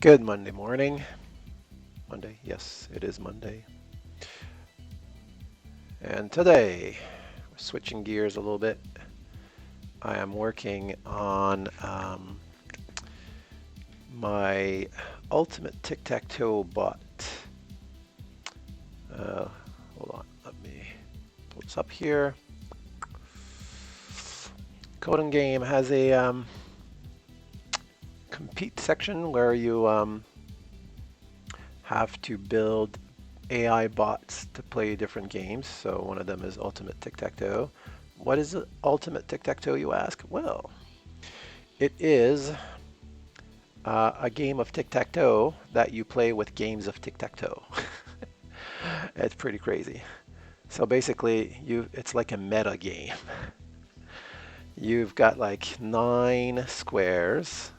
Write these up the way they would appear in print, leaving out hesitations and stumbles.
Good Monday morning. Monday, yes, it is Monday. And today, switching gears a little bit, I am working on my Ultimate-Tic-Tac-Toe bot. Uh, Hold on, let me pull this up here. Coding Game has a compete section where you have to build AI bots to play different games. So one of them is Ultimate-Tic-Tac-Toe. What is Ultimate-Tic-Tac-Toe, you ask? Well, it is a game of tic-tac-toe that you play with games of tic-tac-toe. It's pretty crazy. So basically, it's like a meta game. You've got like 9 squares,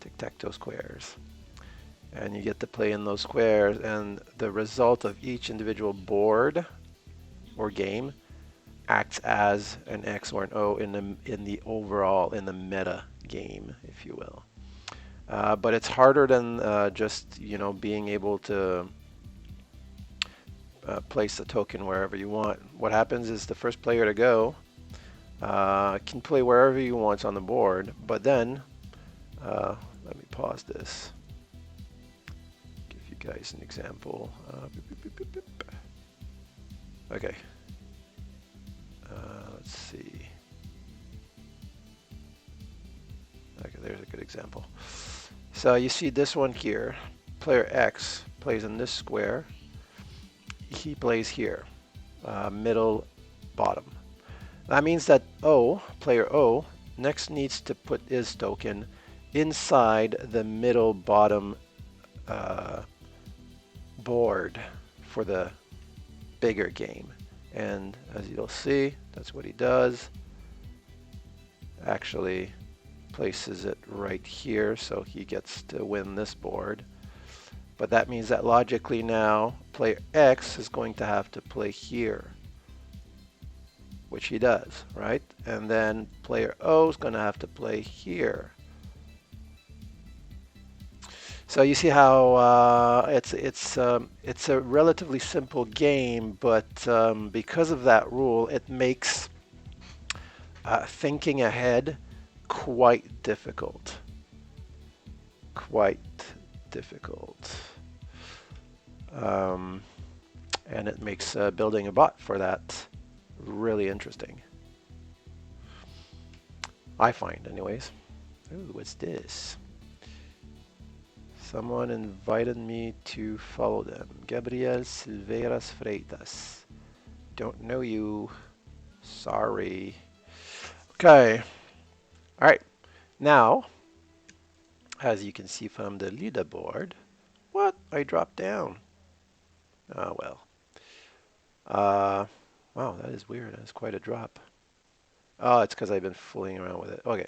tic-tac-toe squares, and you get to play in those squares, and the result of each individual board or game acts as an X or an O in the overall, in the meta game, if you will. But it's harder than just being able to place the token wherever you want. What happens is the first player to go can play wherever he wants on the board, but then let me pause this. Give you guys an example. Okay. Let's see. Okay, there's a good example. So you see this one here. Player X plays in this square. He plays here, middle, bottom. That means that player O, next needs to put his token inside the middle bottom board for the bigger game. And as you'll see, that's what he does. Actually places it right here, so he gets to win this board. But that means that logically now player X is going to have to play here, which he does, right? And then player O is going to have to play here. So you see how it's a relatively simple game, but because of that rule, it makes thinking ahead quite difficult. Quite difficult. And it makes building a bot for that really interesting. I find, anyways. Ooh, what's this? Someone invited me to follow them. Gabriel Silveiras Freitas. Don't know you. Sorry. Okay. All right. Now, as you can see from the leaderboard, what? I dropped down. Oh, well. Wow, that is weird. That's quite a drop. Oh, it's because I've been fooling around with it. Okay.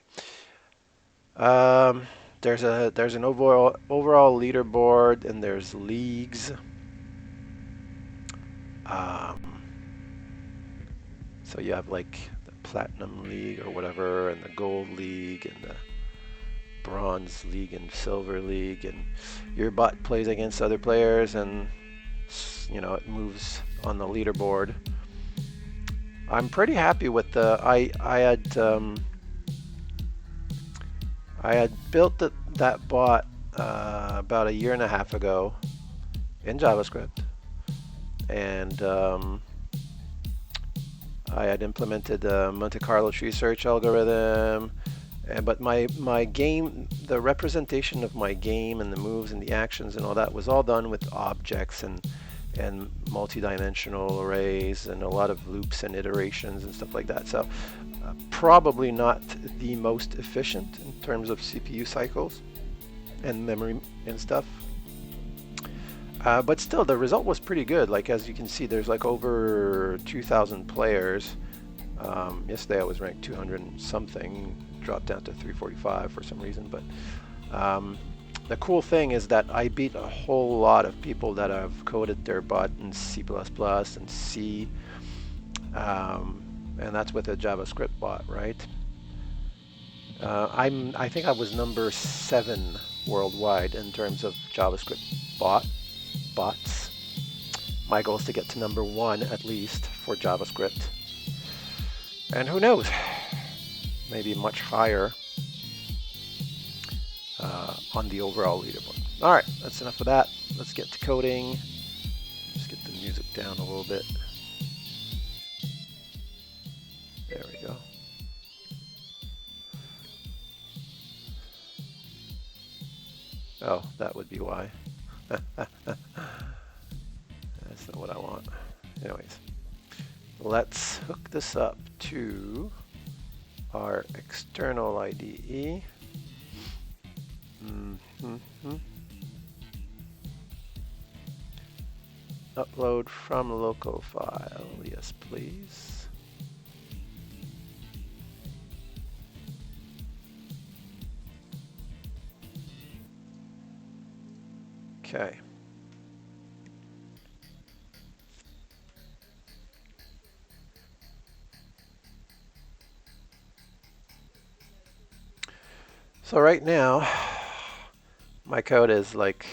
There's an overall leaderboard, and there's leagues. So you have like the Platinum League or whatever, and the Gold League, and the Bronze League, and Silver League, and your bot plays against other players, and it moves on the leaderboard. I'm pretty happy with the. I had built that bot about a year and a half ago in JavaScript, and I had implemented the Monte Carlo tree search algorithm, but my game, the representation of my game and the moves and the actions and all that was all done with objects and multi-dimensional arrays and a lot of loops and iterations and stuff like that. So probably not the most efficient in terms of CPU cycles and memory and stuff. But still, the result was pretty good. Like, as you can see, there's like over 2,000 players. Yesterday I was ranked 200 and something, dropped down to 345 for some reason. But the cool thing is that I beat a whole lot of people that have coded their bot in C++ and C, and that's with a JavaScript bot, right? I think I was number 7 worldwide in terms of JavaScript bots. My goal is to get to number 1 at least for JavaScript. And who knows, maybe much higher on the overall leaderboard. All right, that's enough of that. Let's get to coding. Just get the music down a little bit. There we go. Oh, that would be why. That's not what I want. Anyways, let's hook this up to our external IDE. Upload from local file. Yes, please. Okay. So right now, my code is like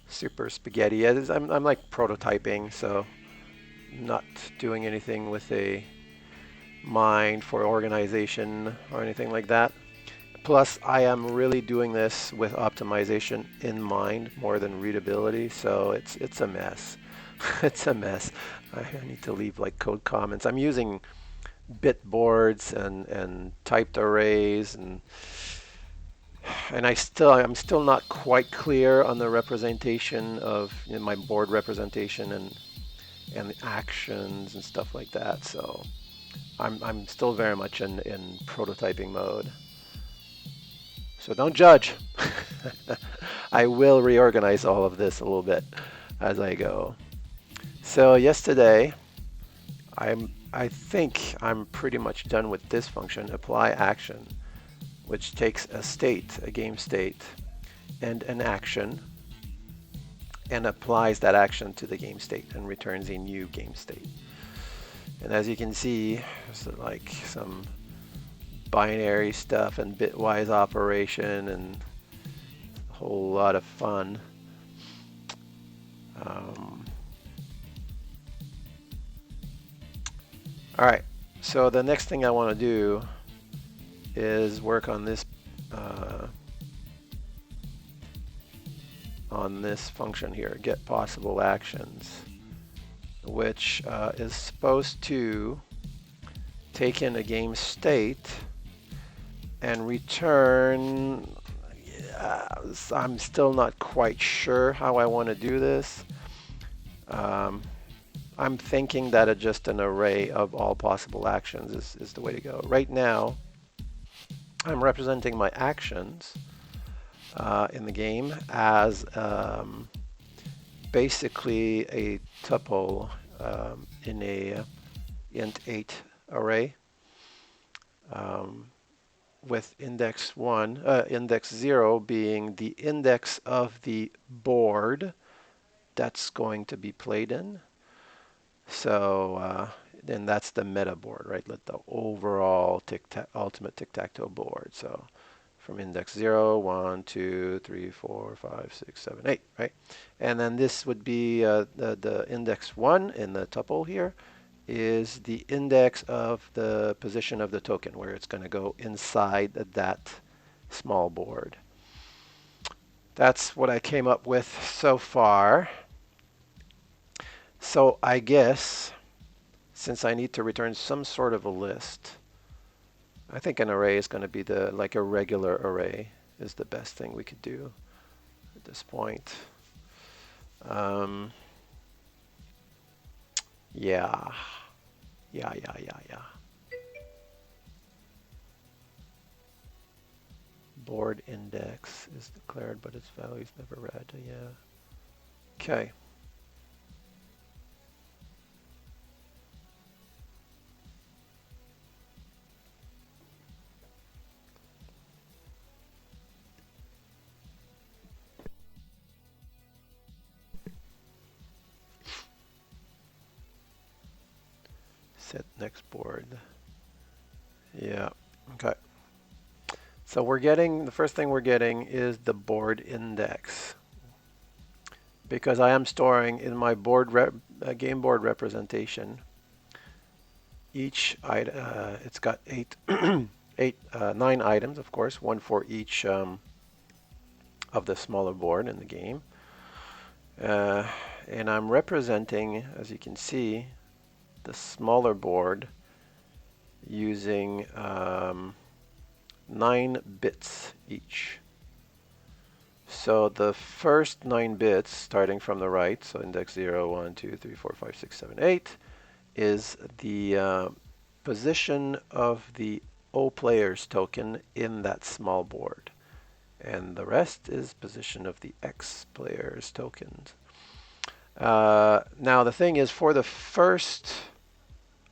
super spaghetti. I'm like prototyping, so not doing anything with a mind for organization or anything like that. Plus, I am really doing this with optimization in mind more than readability, so it's a mess. It's a mess. I need to leave like code comments. I'm using bitboards and typed arrays and I'm still not quite clear on the representation of my board representation and the actions and stuff like that. So I'm still very much in prototyping mode. So don't judge. I will reorganize all of this a little bit as I go. So yesterday, I think I'm pretty much done with this function, apply action, which takes a state, a game state, and an action, and applies that action to the game state and returns a new game state. And as you can see, there's like some binary stuff and bitwise operation and a whole lot of fun. All right, so the next thing I want to do is work on this function here, get possible actions, which is supposed to take in a game state and return. I'm still not quite sure how I want to do this. I'm thinking that just an array of all possible actions is the way to go. Right now, I'm representing my actions in the game as basically a tuple in a int8 array with index 0 being the index of the board that's going to be played in. So then that's the meta board, right? Let the overall ultimate tic-tac-toe board. So from index 0, 1, 2, 3, 4, 5, 6, 7, 8, right? And then this would be the index 1 in the tuple here is the index of the position of the token, where it's going to go inside that small board. That's what I came up with so far. So I guess since I need to return some sort of a list, I think an array is going to be like a regular array is the best thing we could do at this point. Yeah. Board index is declared, but its value is never read. Yeah. Okay. Set next board. Yeah. Okay. So we're getting, the first thing we're getting is the board index, because I am storing in my game board representation each item. It's got nine items, of course, one for each of the smaller board in the game. And I'm representing, as you can see, the smaller board using 9 bits each. So the first 9 bits, starting from the right, so index 0, 1, 2, 3, 4, 5, 6, 7, 8, is the position of the O players token in that small board. And the rest is position of the X players tokens. Now the thing is, for the first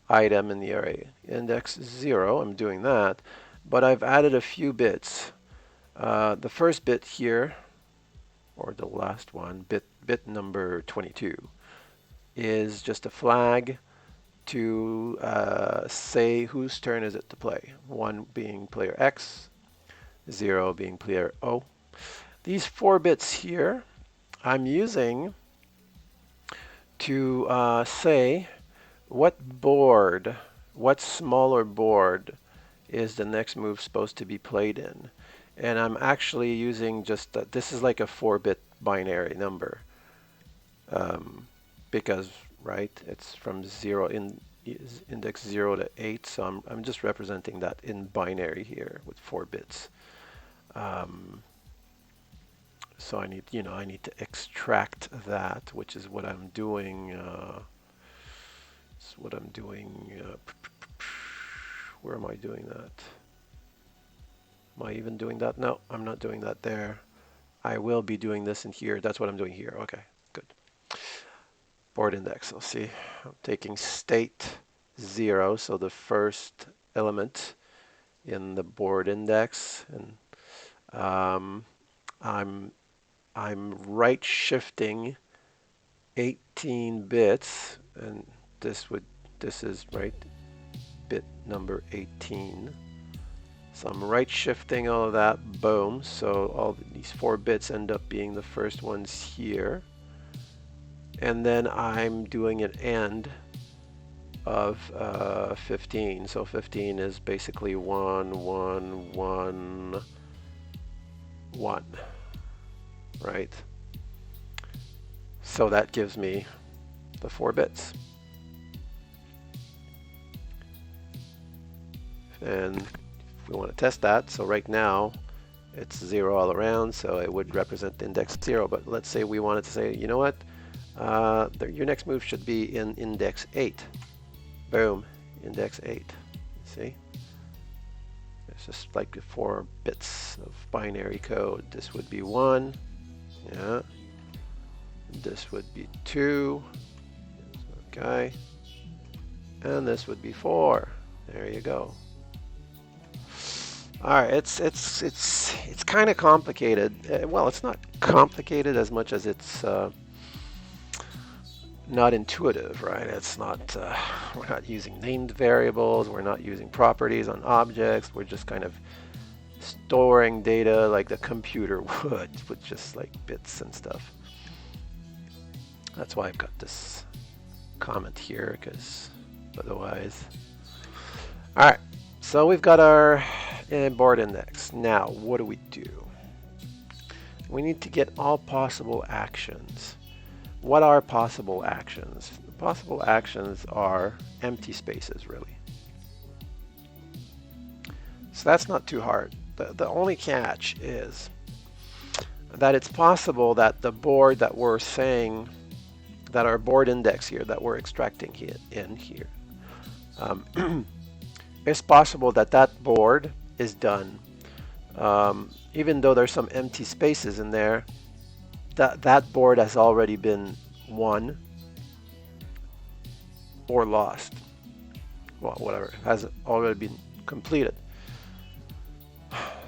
item in the array, index 0, I'm doing that, but I've added a few bits. The first bit here, or the last one, bit number 22, is just a flag to say whose turn is it to play. 1 being player X, 0 being player O. These 4 bits here I'm using to say what smaller board is the next move supposed to be played in. And I'm actually using just, this is like a 4-bit binary number. Because, right, it's from 0 index 0 to 8, so I'm just representing that in binary here with 4 bits. So I need to extract that, which is what I'm doing. Where am I doing that? Am I even doing that? No, I'm not doing that there. I will be doing this in here. That's what I'm doing here. Okay, good. Board index. I'll see. I'm taking state 0, so the first element in the board index, and I'm right shifting 18 bits, and this is right bit number 18. So I'm right shifting all of that, boom. So all these 4 bits end up being the first ones here. And then I'm doing an AND of 15. So 15 is basically 1, 1, 1, 1, right? So that gives me the 4 bits. And if we want to test that, so right now it's 0 all around, so it would represent the index 0. But let's say we wanted to say, you know what? Your next move should be in index 8. Boom, index 8. See? It's just like 4 bits of binary code. This would be 1. Yeah. This would be 2. Okay. And this would be 4. There you go. All right, it's kind of complicated. Well, it's not complicated as much as it's not intuitive, right? It's not. We're not using named variables. We're not using properties on objects. We're just kind of storing data like the computer would, with just like bits and stuff. That's why I've got this comment here, because otherwise. All right, so we've got our board index. Now, what do? We need to get all possible actions. What are possible actions? The possible actions are empty spaces, really. So that's not too hard. The only catch is that it's possible that the board that we're saying, that our board index here, that we're extracting in here, it's possible that that board is done. Even though there's some empty spaces in there, that board has already been won or lost. Well, whatever, has already been completed.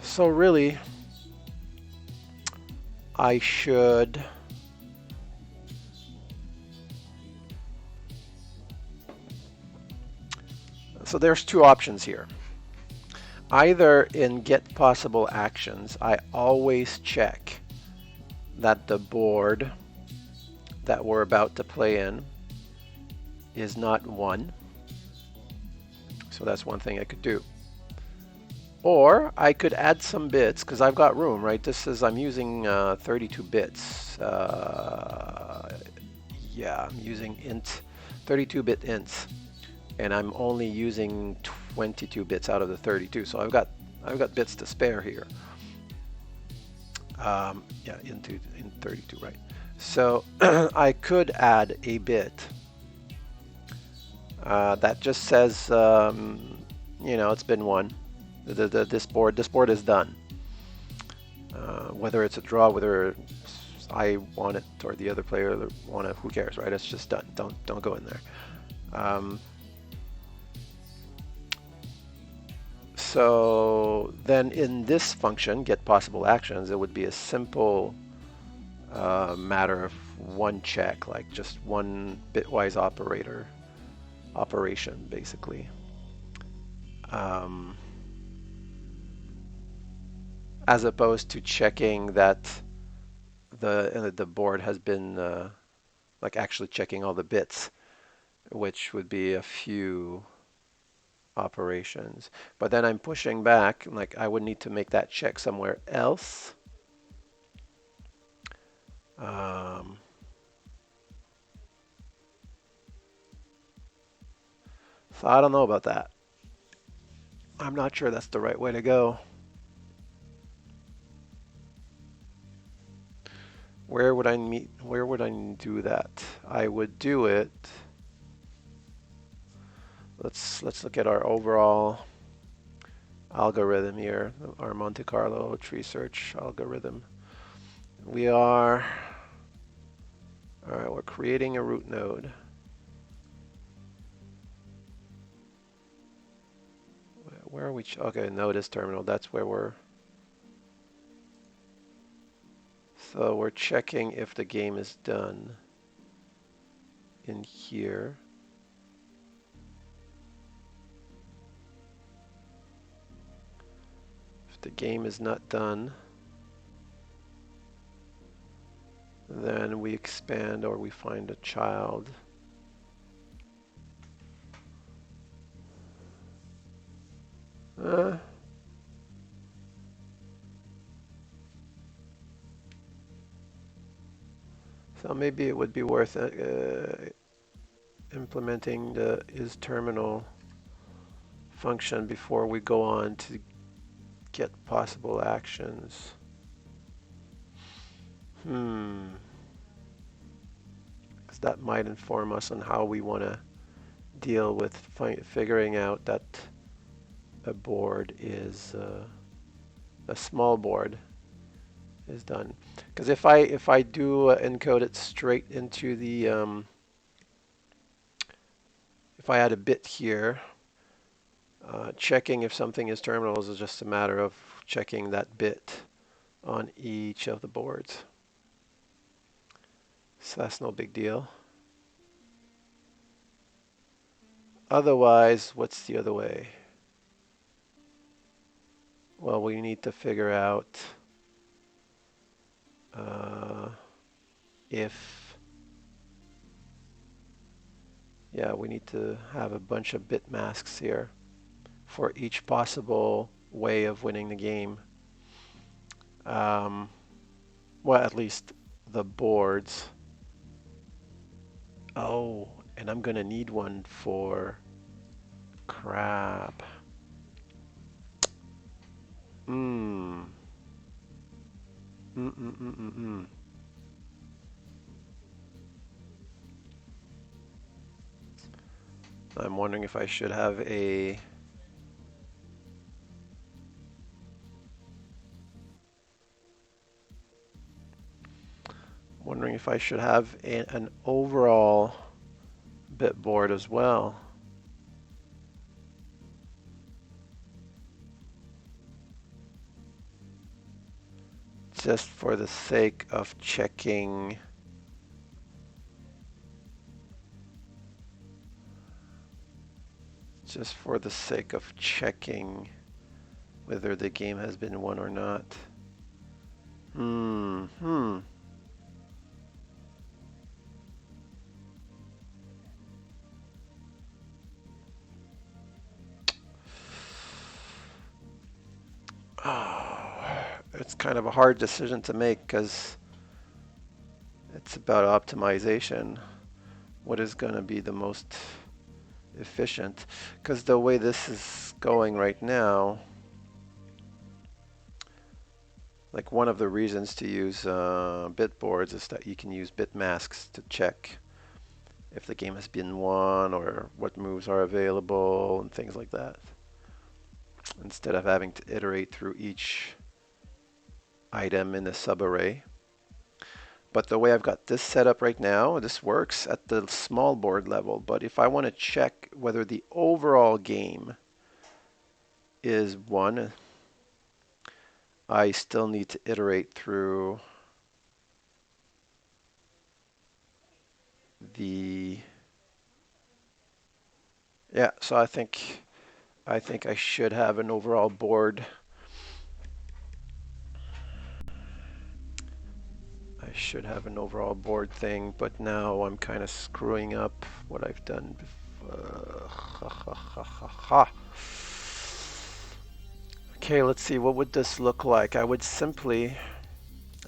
So really, I should so there's 2 options here. Either in get possible actions, I always check that the board that we're about to play in is not 1. So that's one thing I could do. Or I could add some bits because I've got room, right? This is, I'm using 32 bits. Yeah, I'm using 32-bit ints, and I'm only using 22 bits out of the 32. So I've got bits to spare here. Yeah, in 32, right? So I could add a bit that just says, it's been 1. This board is done. Whether it's a draw, whether I want it or the other player want it, who cares, right? It's just done. Don't go in there. So then in this function, get possible actions, it would be a simple matter of one check, like just one bitwise operation, basically. As opposed to checking that the board has been like actually checking all the bits, which would be a few operations. But then I'm pushing back, like I would need to make that check somewhere else. So I don't know about that. I'm not sure that's the right way to go. Where would I do that? I would do it. Let's look at our overall algorithm here, our Monte Carlo tree search algorithm. All right, we're creating a root node. Where are we? Okay, node is terminal. That's where we're. So we're checking if the game is done in here. If the game is not done, then we expand or we find a child. So maybe it would be worth implementing the isTerminal function before we go on to get possible actions. Because that might inform us on how we want to deal with figuring out that a board is a small board is done. Because if I do encode it straight into the if I add a bit here, checking if something is terminals is just a matter of checking that bit on each of the boards. So that's no big deal. Otherwise, what's the other way? Well, we need to figure out we need to have a bunch of bit masks here for each possible way of winning the game. Well, at least the boards. Oh, and I'm gonna need one for crap. I'm wondering if I should have a an overall bit board as well. Just for the sake of checking whether the game has been won or not. Oh, it's kind of a hard decision to make because it's about optimization. What is going to be the most efficient? Because the way this is going right now, like one of the reasons to use bitboards is that you can use bit masks to check if the game has been won or what moves are available and things like that, instead of having to iterate through each item in the subarray. But the way I've got this set up right now, this works at the small board level. But if I want to check whether the overall game is won, I still need to iterate through the... Yeah, so I think I should have an overall board. I should have an overall board thing, but now I'm kind of screwing up what I've done before. Okay, let's see, what would this look like? I would simply,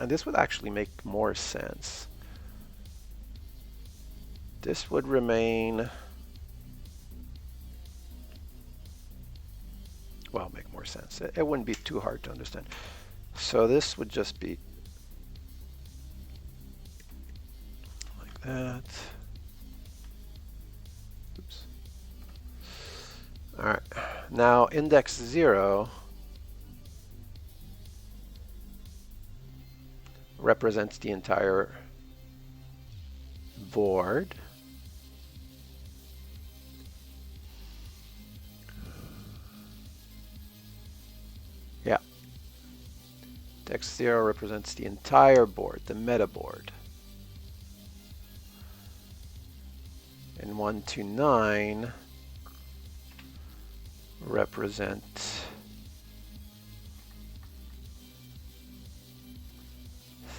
and this would actually make more sense. This would remain, well, make more sense. It wouldn't be too hard to understand. So this would just be like that. Oops. All right, now index 0 represents the entire board. Yeah. Index 0 represents the entire board, the meta board. And 1 to 9 represent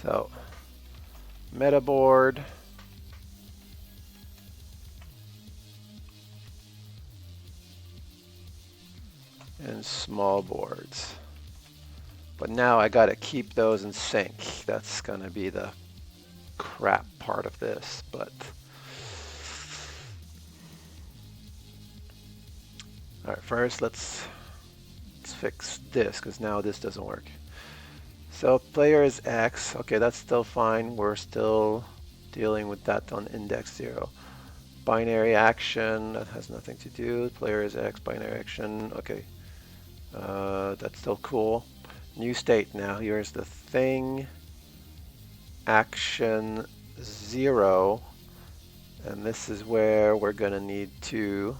so meta board and small boards. But now I got to keep those in sync. That's going to be the crap part of this, but all right, first let's fix this because now this doesn't work. So player is X. Okay, that's still fine. We're still dealing with that on index 0. Binary action, that has nothing to do. Player is X, binary action. Okay, that's still cool. New state now. Here's the thing. Action 0. And this is where we're going to need to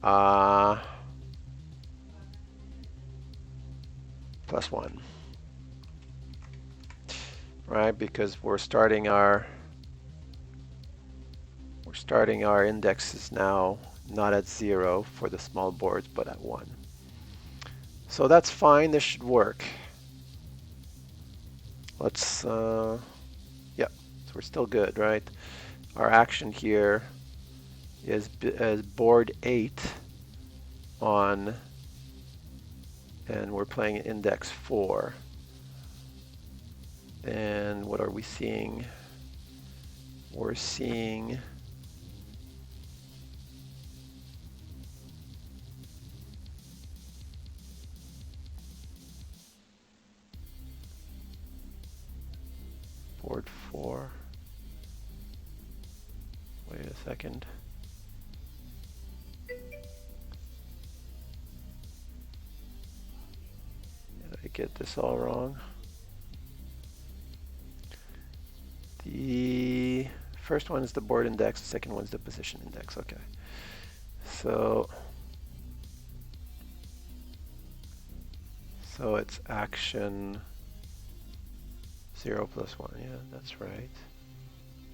+1. Right, because we're starting our indexes now not at 0 for the small boards, but at 1. So that's fine. This should work. Let's, yep. So we're still good, right? Our action here is board 8 on, and we're playing index 4. And what are we seeing? We're seeing board 4. Wait a second. Did I get this all wrong? The first one is the board index, the second one is the position index. Okay. So it's action 0 + 1. Yeah, that's right.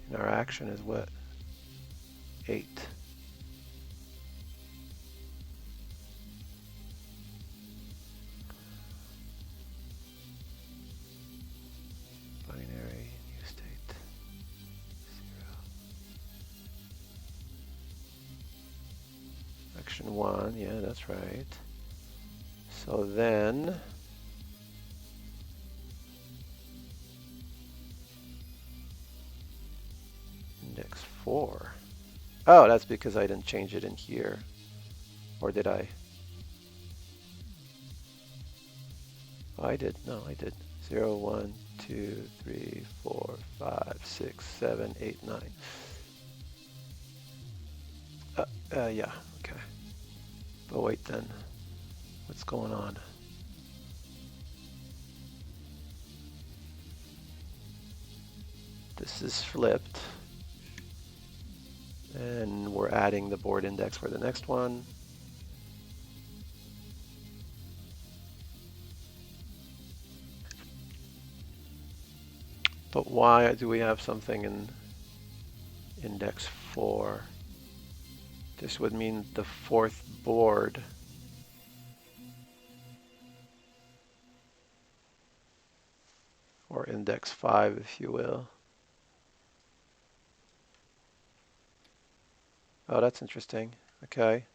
And our action is what? 8. Action 1, yeah, that's right. So then, index 4. Oh, that's because I didn't change it in here. Or did I? Oh, I did. No, I did. 0, 1, 2, 3, 4, 5, 6, 7, 8, 9. Yeah, okay. But wait then. What's going on? This is flipped. And we're adding the board index for the next one. But why do we have something in index 4? This would mean the fourth board. Or index 5, if you will. Oh, that's interesting. Okay.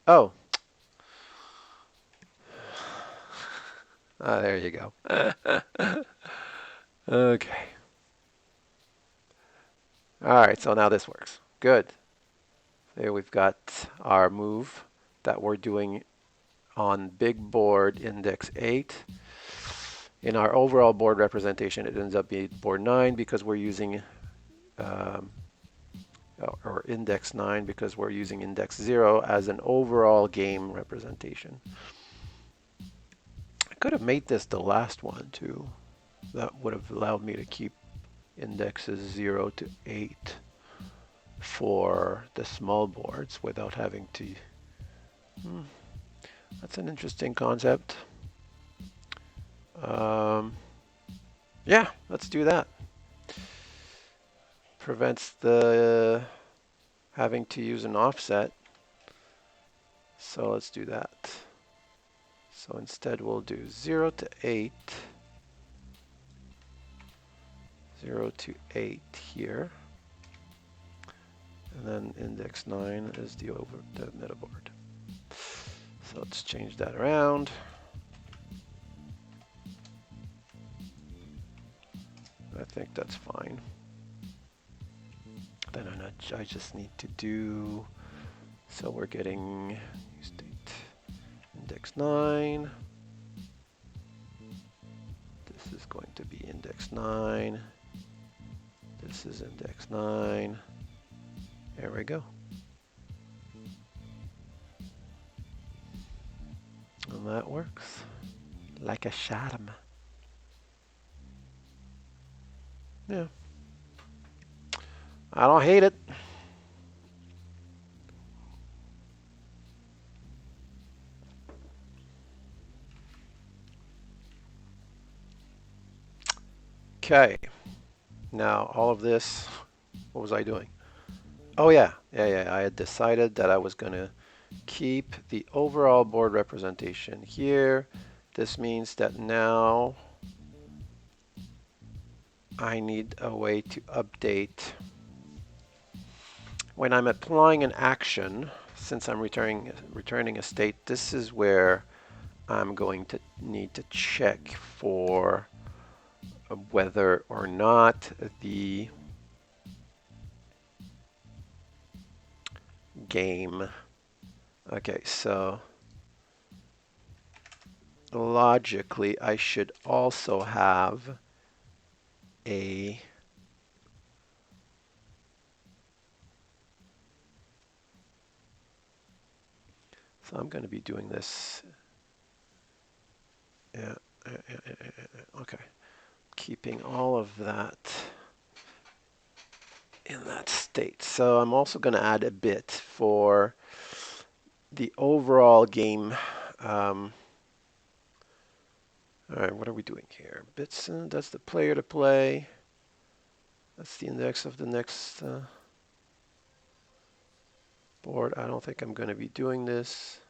Oh. Ah, there you go. Okay. All right, so now this works. Good. There we've got our move that we're doing on big board index 8. In our overall board representation, it ends up being board 9 because we're using, um, or index 9 because we're using index 0 as an overall game representation. I could have made this the last one too. That would have allowed me to keep indexes 0 to 8 for the small boards without having to. That's an interesting concept. Yeah, let's do that. Prevents the having to use an offset. So let's do that. So instead we'll do 0 to 8. 0 to 8 here. And then index 9 is the meta board. So let's change that around. I think that's fine. Then I just need to do, so we're getting state index 9. This is going to be index 9. This is index 9. There we go. And that works like a charm. Yeah. I don't hate it. Okay. Now all of this, what was I doing? Oh yeah. I had decided that I was going to keep the overall board representation here. This means that now I need a way to update. When I'm applying an action, since I'm returning a state, this is where I'm going to need to check for whether or not the game. Okay, so logically, I should also have a so I'm going to be doing this. Yeah, okay. Keeping all of that in that state. So I'm also going to add a bit for the overall game. All right, what are we doing here? Bits, that's the player to play. That's the index of the next board. I don't think I'm going to be doing this.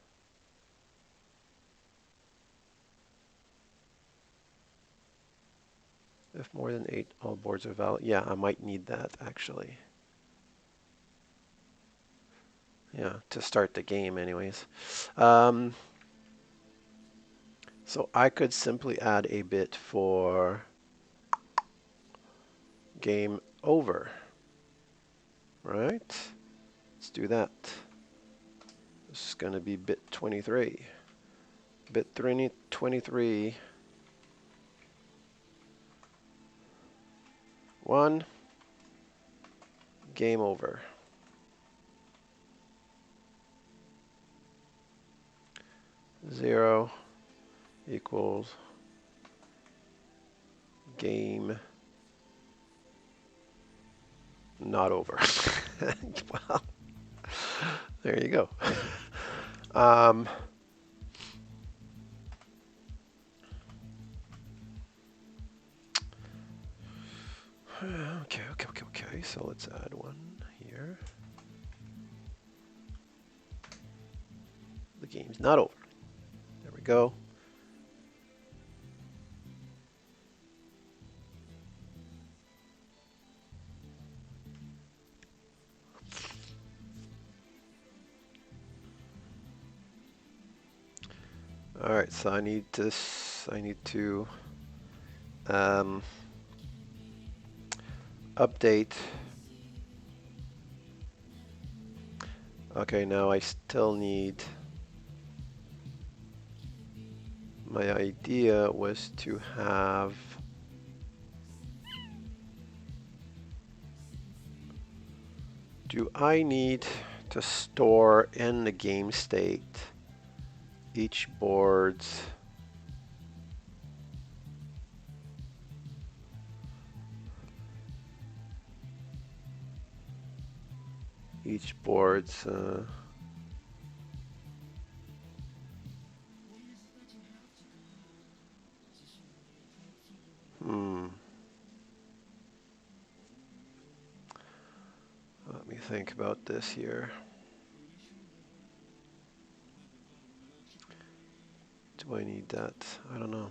If more than 8, all boards are valid. Yeah, I might need that actually. Yeah, to start the game anyways. Um, so I could simply add a bit for game over, right? Let's do that. This is going to be bit 23. Bit 23, 1, game over. 0 equals game not over. Well, there you go. Um, okay. So let's add one here. The game's not over. There we go. All right, so I need to update. Okay, now I still need, my idea was to have do I need to store in the game state each board's each board's let me think about this here. Do I need that? I don't know.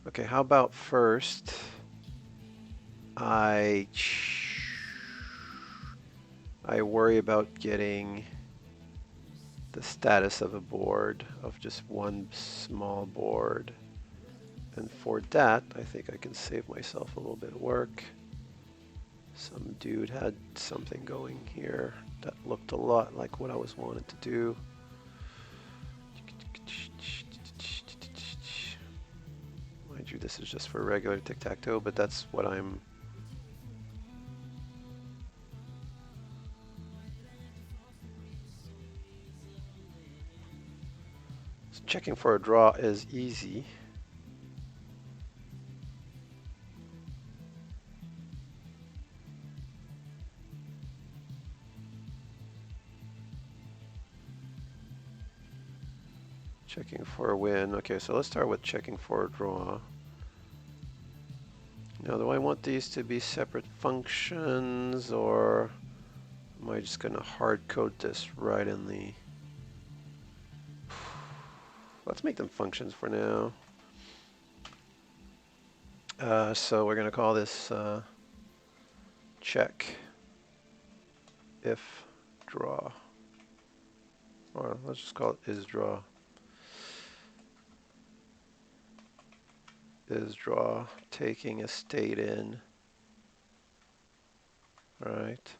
Okay, how about first I worry about getting the status of a board, of just one small board. And for that, I think I can save myself a little bit of work. Some dude had something going here that looked a lot like what I was wanting to do. Mind you, this is just for regular tic-tac-toe, but that's what I'm... So checking for a draw is easy. Checking for a win. Okay, so let's start with checking for a draw. Now, do I want these to be separate functions, or am I just going to hard code this right in the... Let's make them functions for now. So we're going to call this check if draw. Or let's just call it is draw. Is draw taking a state in, right?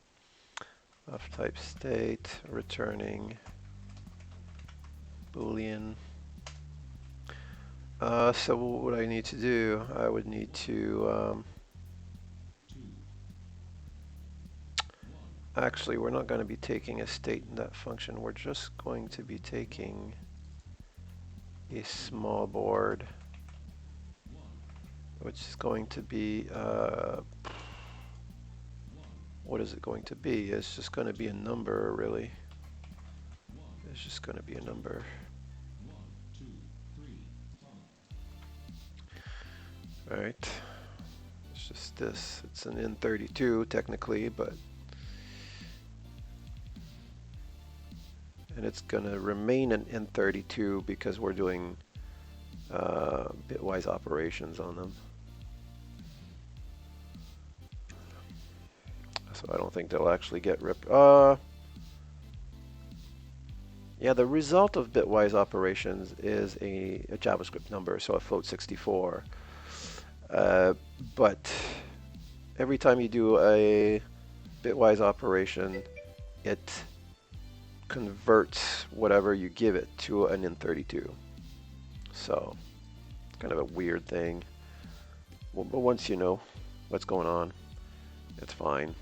Of type state, returning Boolean. So what would I need to do? I would need to actually, we're not going to be taking a state in that function. We're just going to be taking a small board, which is going to be, what is it going to be? It's just going to be a number, really. It's just going to be a number. All right. It's just this. It's an N32 technically, but and it's going to remain an N32 because we're doing bitwise operations on them. So I don't think they'll actually get ripped. Yeah, the result of bitwise operations is a JavaScript number, so a float 64. Uh, but every time you do a bitwise operation, it converts whatever you give it to an int32. So, kind of a weird thing. Well, but once you know what's going on, it's fine.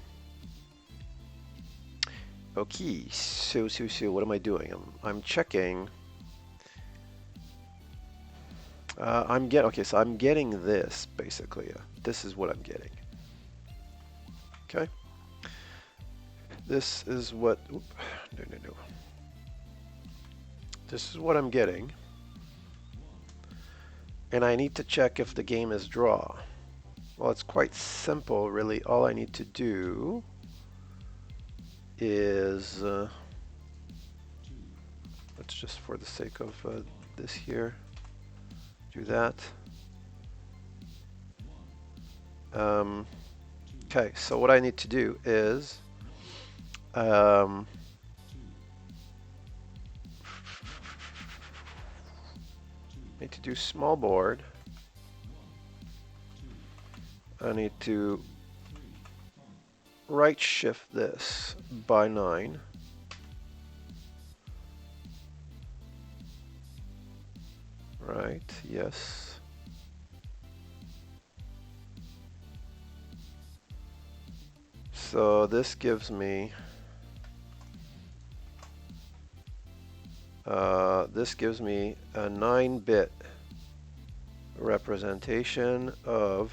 Okay, so what am I doing? I'm checking. Okay, so I'm getting this basically. This is what I'm getting. Okay, this is what. No. This is what I'm getting, and I need to check if the game is draw. Well, it's quite simple, really. All I need to do is, let's just for the sake of this here, do that. Okay, so what I need to do is, need to do small board. I need to right shift this by 9. Right, yes. So this gives me a 9-bit representation of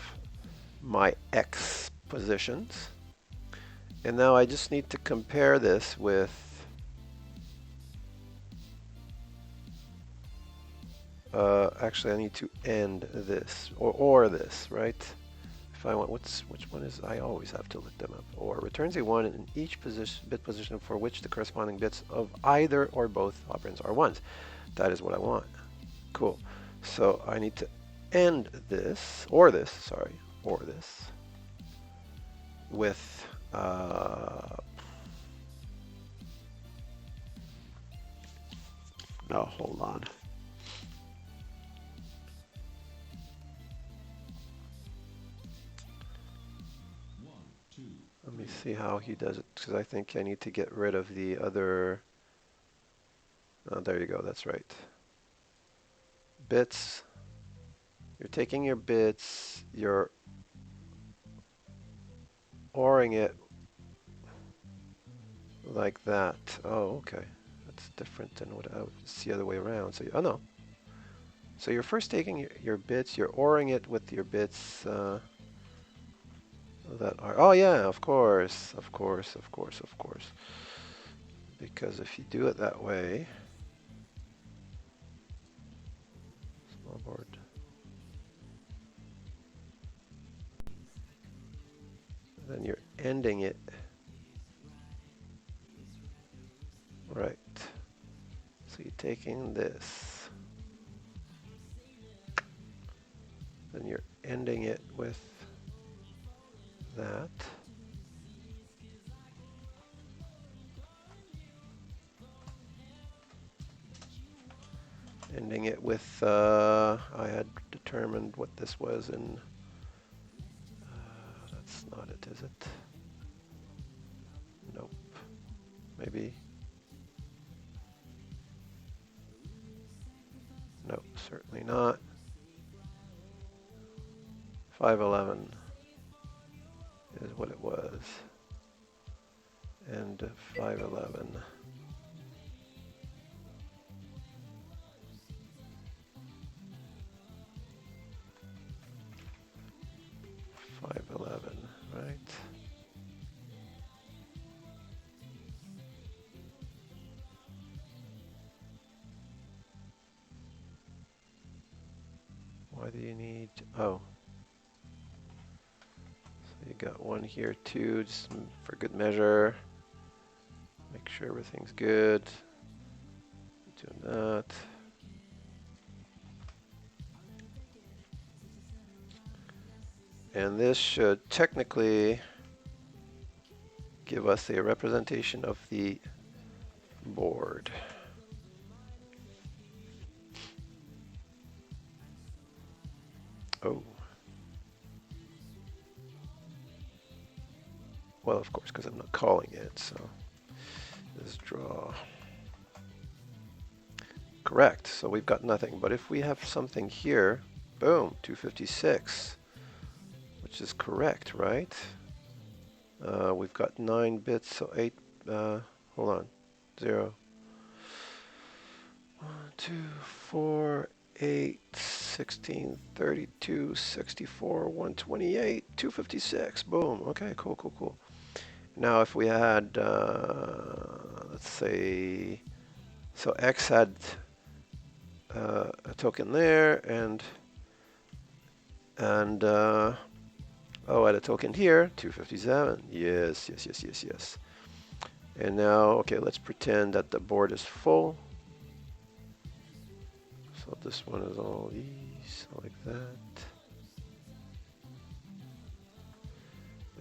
my X positions. And now I just need to compare this with actually I need to end this or this, right? If I want which one is, I always have to look them up. Or returns a 1 in each bit position for which the corresponding bits of either or both operands are 1s. That is what I want. Cool. So I need to end this or this with no, hold on. Let me see how he does it, because I think I need to get rid of the other. Oh, there you go, that's right. Bits. You're taking your bits, you're ORing it like that. Oh, okay. That's different than what it's the other way around. So, oh no. So you're first taking your bits, you're ORing it with your bits that are, oh yeah, of course. Because if you do it that way, small board. Then you're ending it. Right. So you're taking this. Then you're ending it with that. Ending it with, I had determined what this was in, that's not it, is it? Nope. Maybe. Nope, certainly not. 511 is what it was. And 511. 511, right? Why do you need, oh. So you got one here too, just for good measure. Make sure everything's good. Doing that. And this should technically give us a representation of the board. Oh, well, of course, because I'm not calling it, so is draw. Correct, so we've got nothing. But if we have something here, boom, 256, which is correct, right? We've got 9 bits, so 8, hold on, 0, 1, 2, 4, 8, 16, 32, 64, 128, 256, boom. Okay, cool, cool, cool. Now if we had, let's say, so X had a token there, and oh, I had a token here, 257. Yes, yes, yes, yes, yes. And now, okay, let's pretend that the board is full. So this one is all these, like that.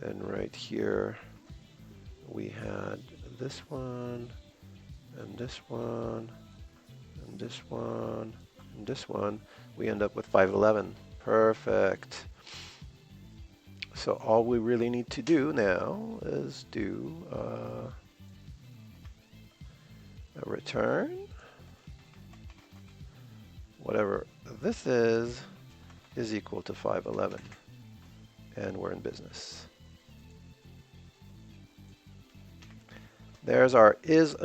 And right here, we had this one, and this one, and this one, and this one. We end up with 511. Perfect. So all we really need to do now is do a return. Whatever this is equal to 511. And we're in business. There's our is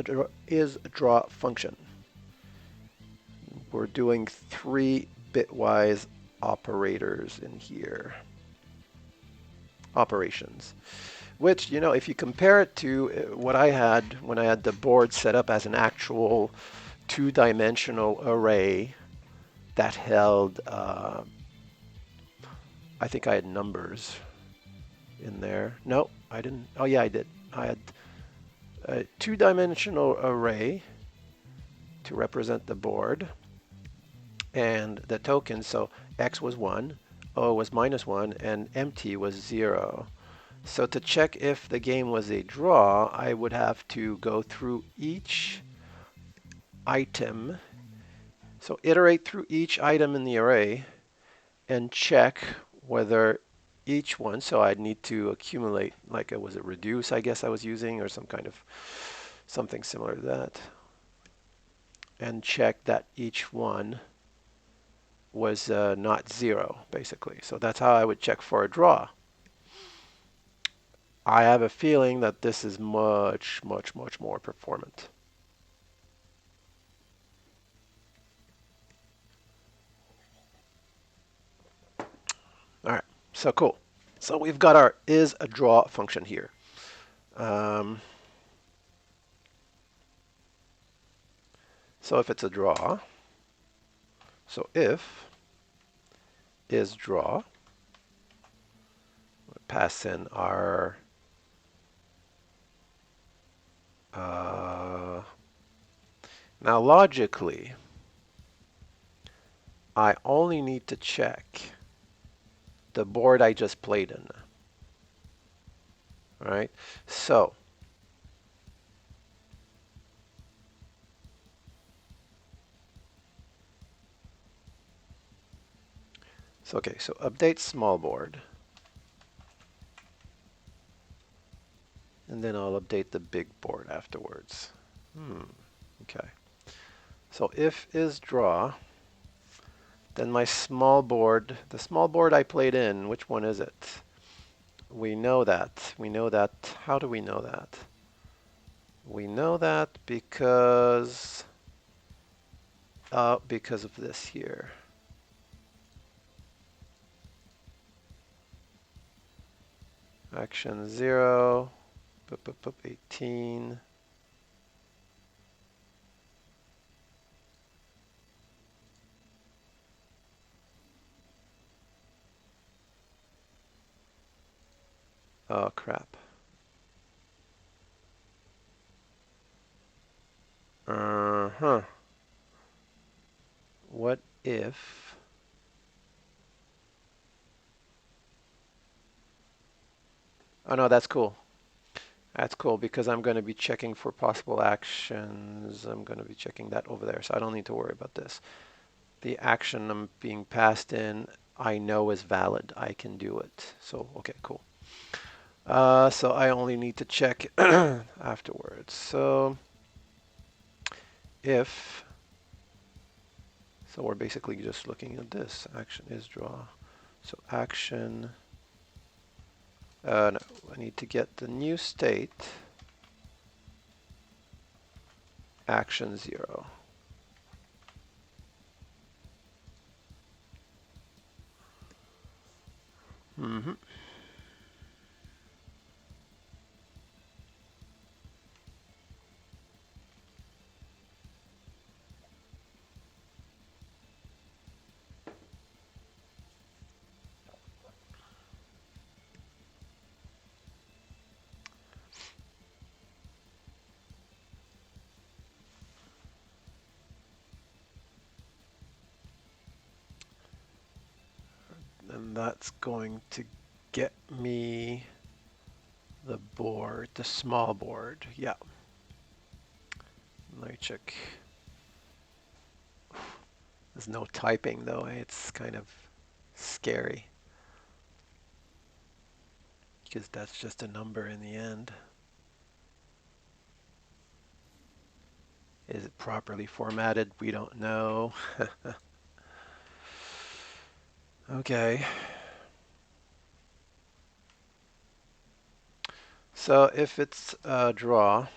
draw function. We're doing 3 bitwise operators in here. Operations. Which, you know, if you compare it to what I had when I had the board set up as an actual 2-dimensional array that held, I think I had numbers in there. No, I didn't. Oh yeah, I did. I had a 2-dimensional array to represent the board and the token. So X was 1, O was -1, and empty was 0. So to check if the game was a draw, I would have to go through each item. So iterate through each item in the array and check whether each one, so I'd need to accumulate, like was it reduce, I guess I was using, or some kind of something similar to that, and check that each one was not 0, basically. So that's how I would check for a draw. I have a feeling that this is much, much, much more performant. All right, so cool. So we've got our is a draw function here. So if it's a draw, so if is draw, we'll pass in our now logically, I only need to check the board I just played in. All right, so okay, so update small board, and then I'll update the big board afterwards. Okay, so if is draw, then my small board, the small board I played in, which one is it? We know that. We know that. How do we know that? We know that because of this here. Action 0, 18. Oh, crap. Uh-huh. What if... Oh, no, that's cool. That's cool because I'm going to be checking for possible actions. I'm going to be checking that over there, so I don't need to worry about this. The action I'm being passed in, I know is valid. I can do it. So, okay, cool. So I only need to check afterwards. So if, so we're basically just looking at this. Action is draw. So action, no, I need to get the new state, action 0. Mm-hmm. And that's going to get me the board, the small board. Yeah. Let me check. There's no typing though. It's kind of scary because that's just a number in the end. Is it properly formatted? We don't know. Okay. So if it's a draw,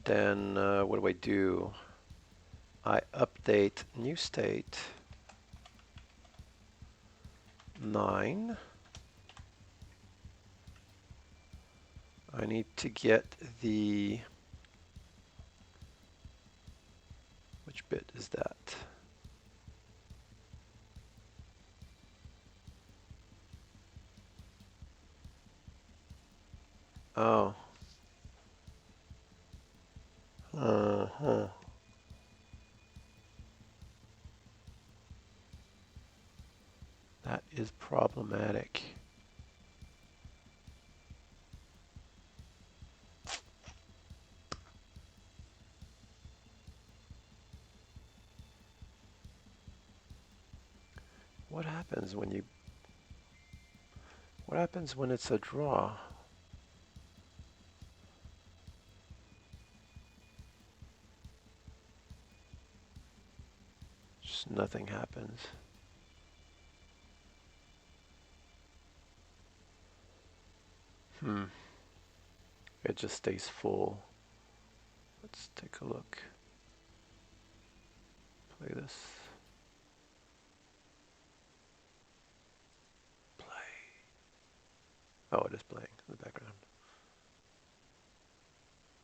then what do I do? I update new state 9. I need to get the, which bit is that? Oh. Uh-huh. That is problematic. What happens when you, what happens when it's a draw? Just nothing happens. It just stays full. Let's take a look. Play this. Play. Oh, it is playing in the background.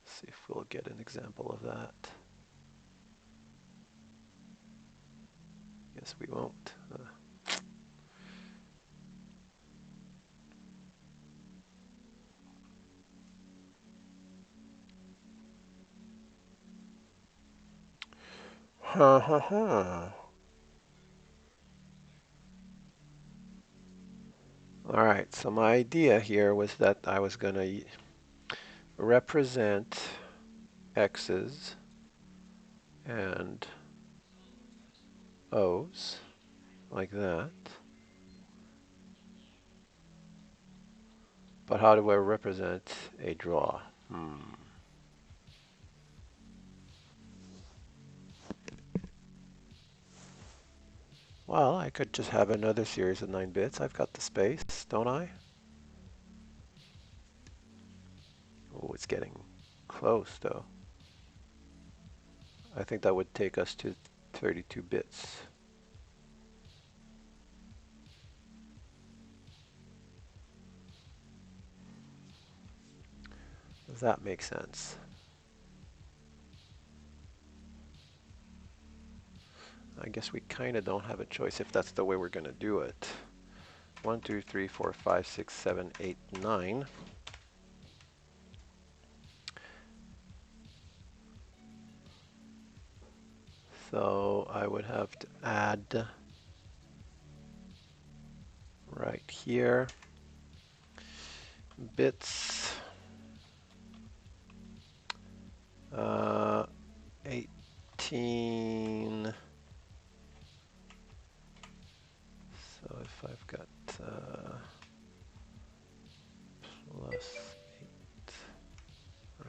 Let's see if we'll get an example of that. Guess we won't. Ha ha ha. All right, so my idea here was that I was going to represent X's and O's like that. But how do I represent a draw? Well, I could just have another series of 9 bits. I've got the space, don't I? Oh, it's getting close though. I think that would take us to 32 bits. Does that make sense? I guess we kind of don't have a choice if that's the way we're going to do it. 1, 2, 3, 4, 5, 6, 7, 8, 9. So I would have to add right here bits 18 plus 8,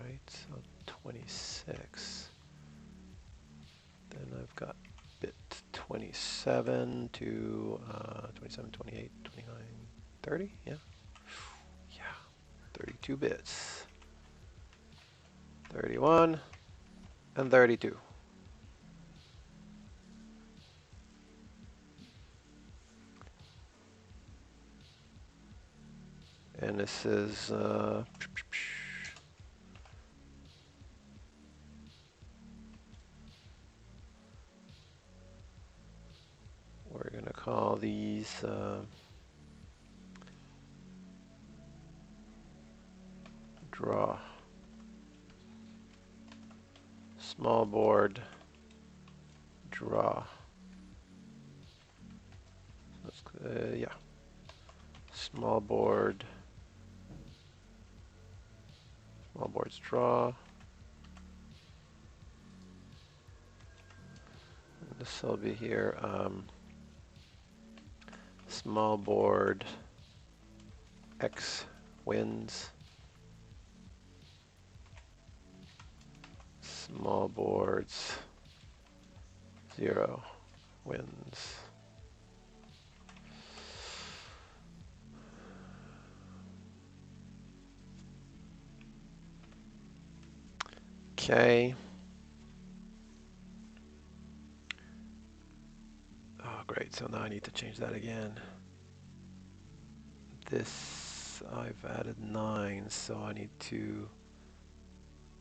right? So 26. Then I've got bit 27 to 27, 28, 29, 30, yeah? Yeah, 32 bits. 31 and 32. And this is we're going to call these draw. Small board draw. Yeah. Small boards draw. And this will be here. Small board X wins. Small boards 0 wins. Okay. Oh, great. So now I need to change that again. This, I've added 9, so I need to,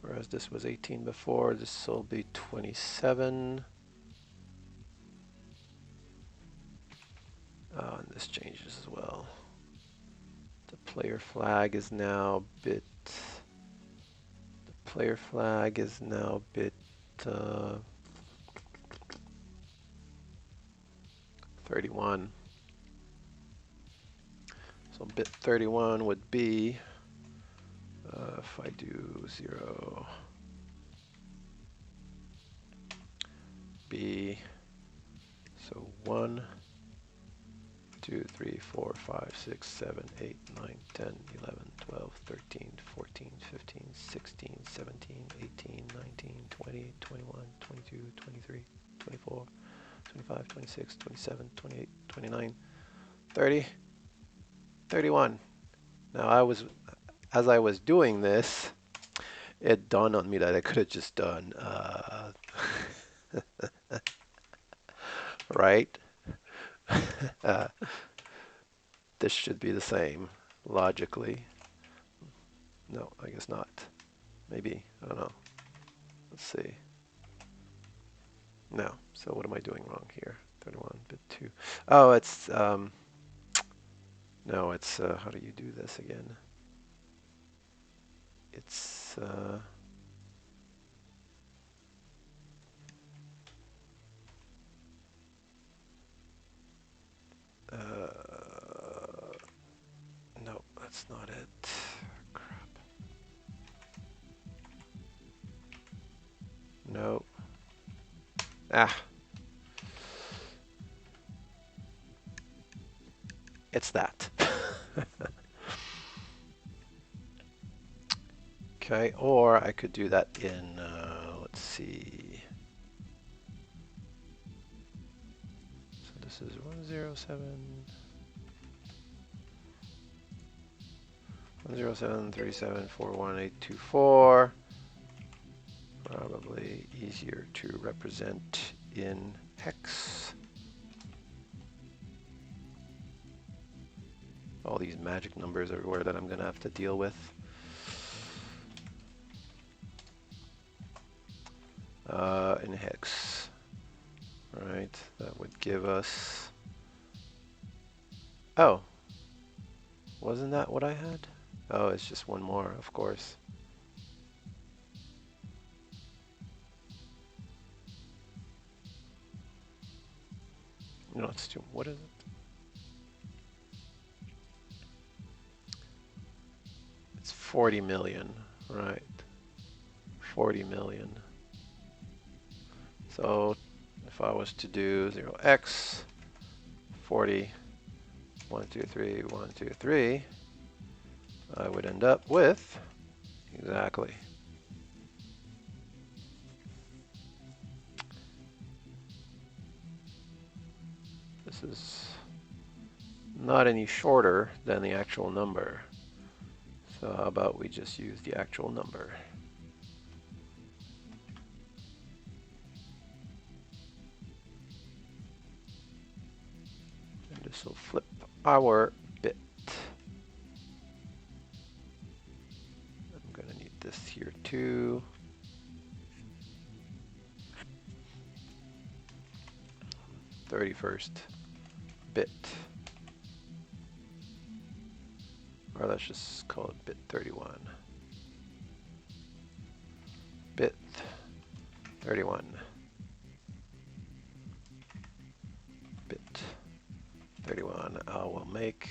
whereas this was 18 before, this will be 27. And this changes as well. The player flag is now bit, player flag is now bit 31. So bit 31 would be, if I do 0, B, so 1, 2, 3, 4, 5, 6, 7, 8, 9, 10, 11, 12, 13, 14, 15, 16, 17, 18, 19, 20, 21, 22, 23, 24, 25, 26, 27, 28, 29, 30, 31. Now as I was doing this, it dawned on me that I could have just done, right? This should be the same, logically. No, I guess not. Maybe, I don't know. Let's see. No, so what am I doing wrong here? 31, bit 2. Oh, it's, no, it's, how do you do this again? It's, no, that's not it. Crap. No. Ah. It's that. Okay, or I could do that in, let's see. So this is 107. 107, 37, 41824. Probably easier to represent in hex. All these magic numbers everywhere that I'm going to have to deal with. In hex. All right, that would give us. Oh, wasn't that what I had? Oh, it's just one more, of course. No, it's two. What is it? It's 40 million, right? 40 million. So if I was to do 0x, 40 1, 2, 3, 1, 2, 3, I would end up with exactly. This is not any shorter than the actual number. So how about we just use the actual number? And this will flip our bit. I'm going to need this here too. .31st bit. Or let's just call it bit 31. Bit 31. Bit 31. We'll make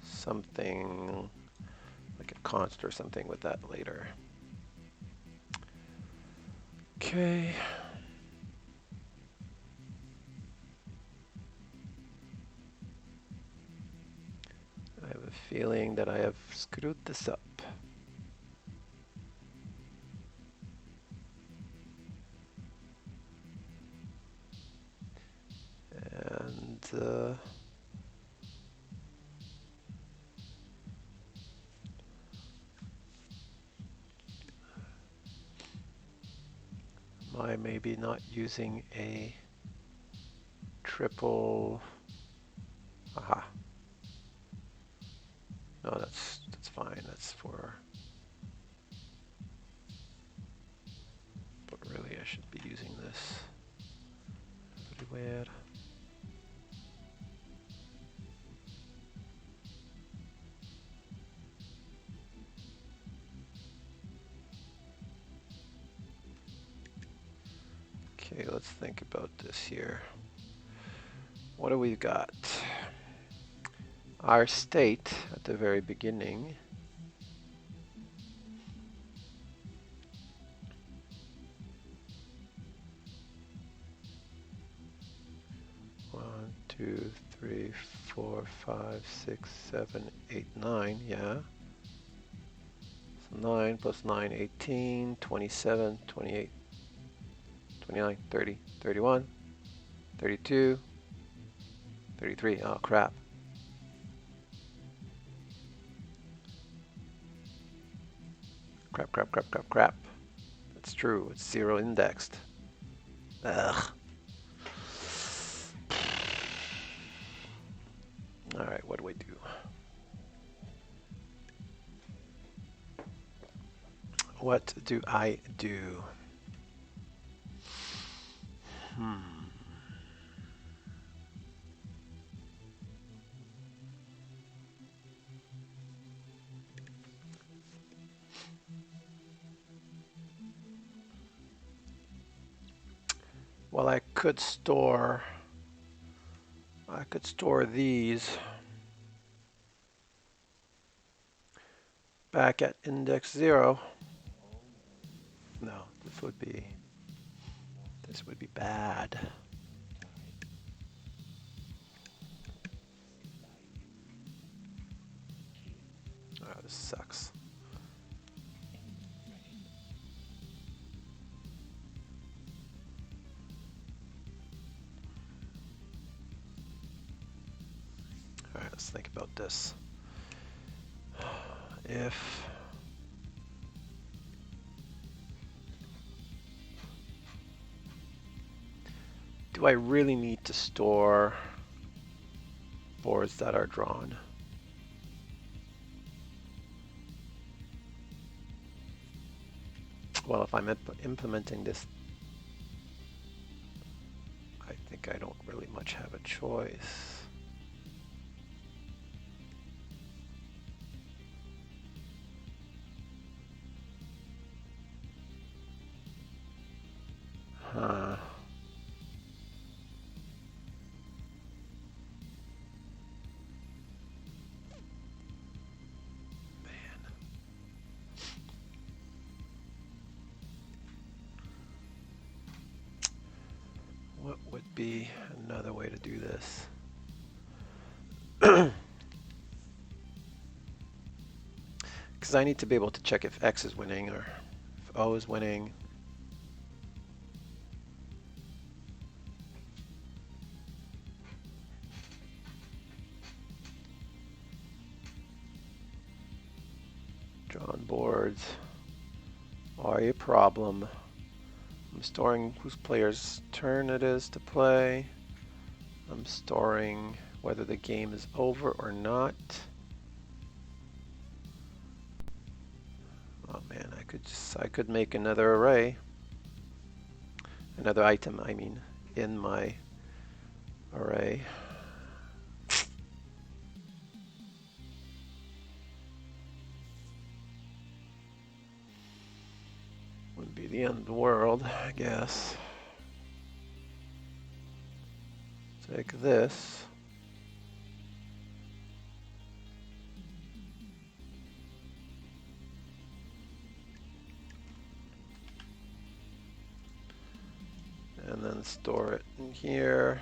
something like a const or something with that later. Okay. I have a feeling that I have screwed this up. And I may be not using a triple. Aha. No, that's fine. That's for. But really, I should be using this everywhere. Okay, let's think about this here. What do we got? Our state at the very beginning one, 2, 3, 4, 5, 6, 7, 8, 9, yeah. So 9 plus 9, 18, 27, 28, 29, 30, 31, 32, 33. Oh, crap. Crap, crap, crap, crap, crap. That's true. It's 0 indexed. Ugh. All right, what do we do? What do I do? Well, I could store these back at index 0. No, this would be bad. Oh, this sucks. All right, let's think about this. If do I really need to store boards that are drawn? Well, if I'm implementing this, I think I don't really much have a choice. Huh. What would be another way to do this? because I need to be able to check if X is winning or if O is winning. Drawn boards are a problem. I'm storing whose player's turn it is to play. I'm storing whether the game is over or not. Oh man, I could make another array. Another item, I mean, in my array. Wouldn't be the end of the world, I guess. Take this. And then store it in here.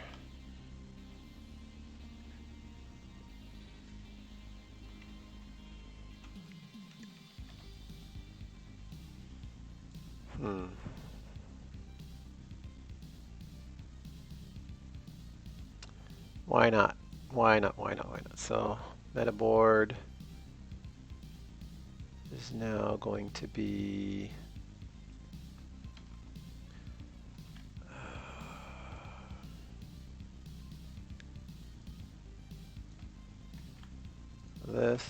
Why not? Why not? Why not? Why not? So, Metaboard is now going to be this.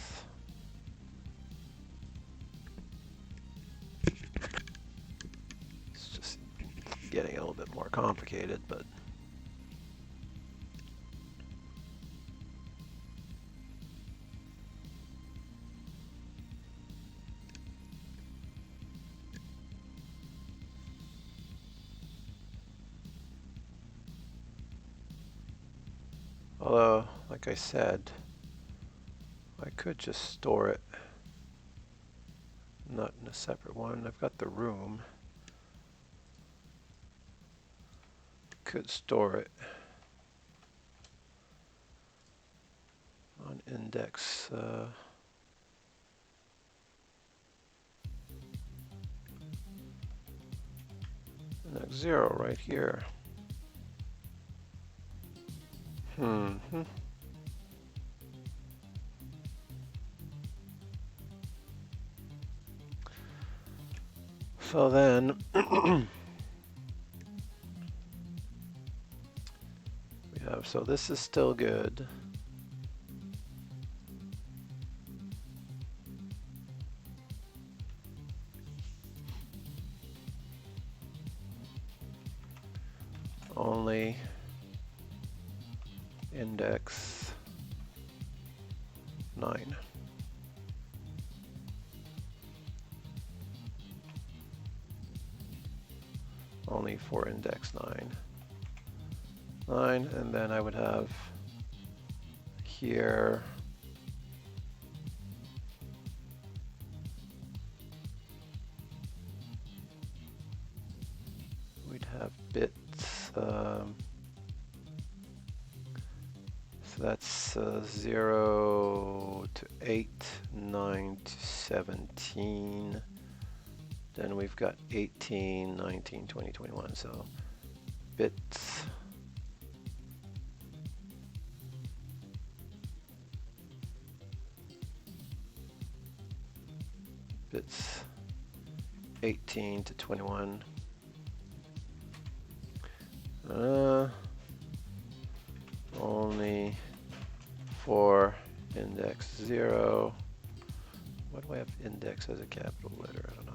It's just getting a little bit more complicated, but although, like I said, I could just store it, not in a separate one. I've got the room. Could store it on index. Index 0 right here. So then we have, so this is still good. Only index 9. Only for index 9. 9, and then I would have here we'd have bits. So that's 0 to 8, 9 to 17. Then we've got 18, 19, 20, 21. So bits. Bits 18 to 21. Only for index 0. Why do I have index as a capital letter? I don't know.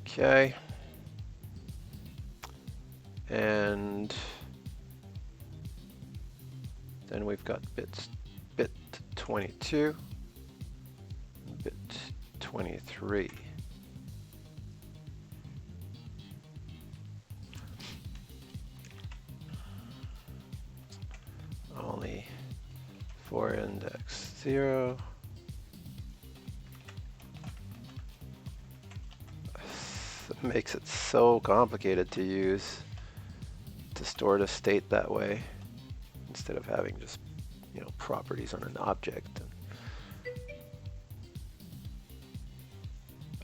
Okay. And then we've got bit 22, bit 23. Only for index 0. It makes it so complicated to use, to store the state that way, instead of having just, properties on an object.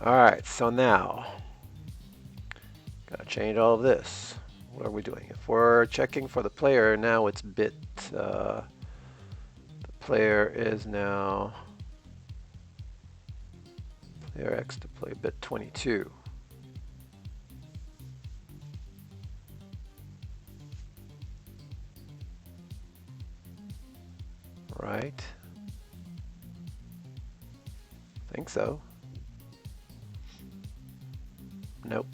All right, so now, gotta change all of this. What are we doing? If we're checking for the player, now it's bit, the player is now, player X to play bit 22. Right? Think so. Nope.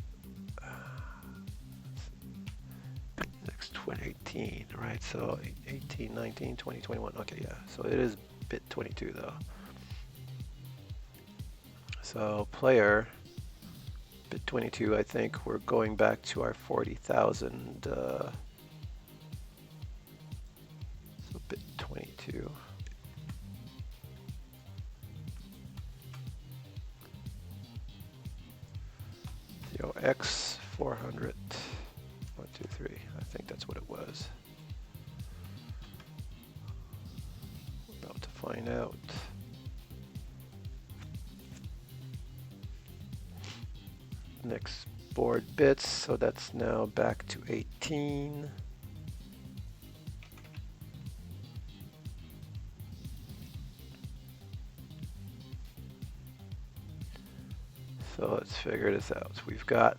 Next 18, right? So 18, 19, 20, 21. Okay, yeah. So it is bit 22 though. So player bit 22, I think we're going back to our 40,000. So bit 22. X 400. 1, 2, 3. I think that's what it was. About to find out. Next board bits, so that's now back to 18. So let's figure this out. We've got,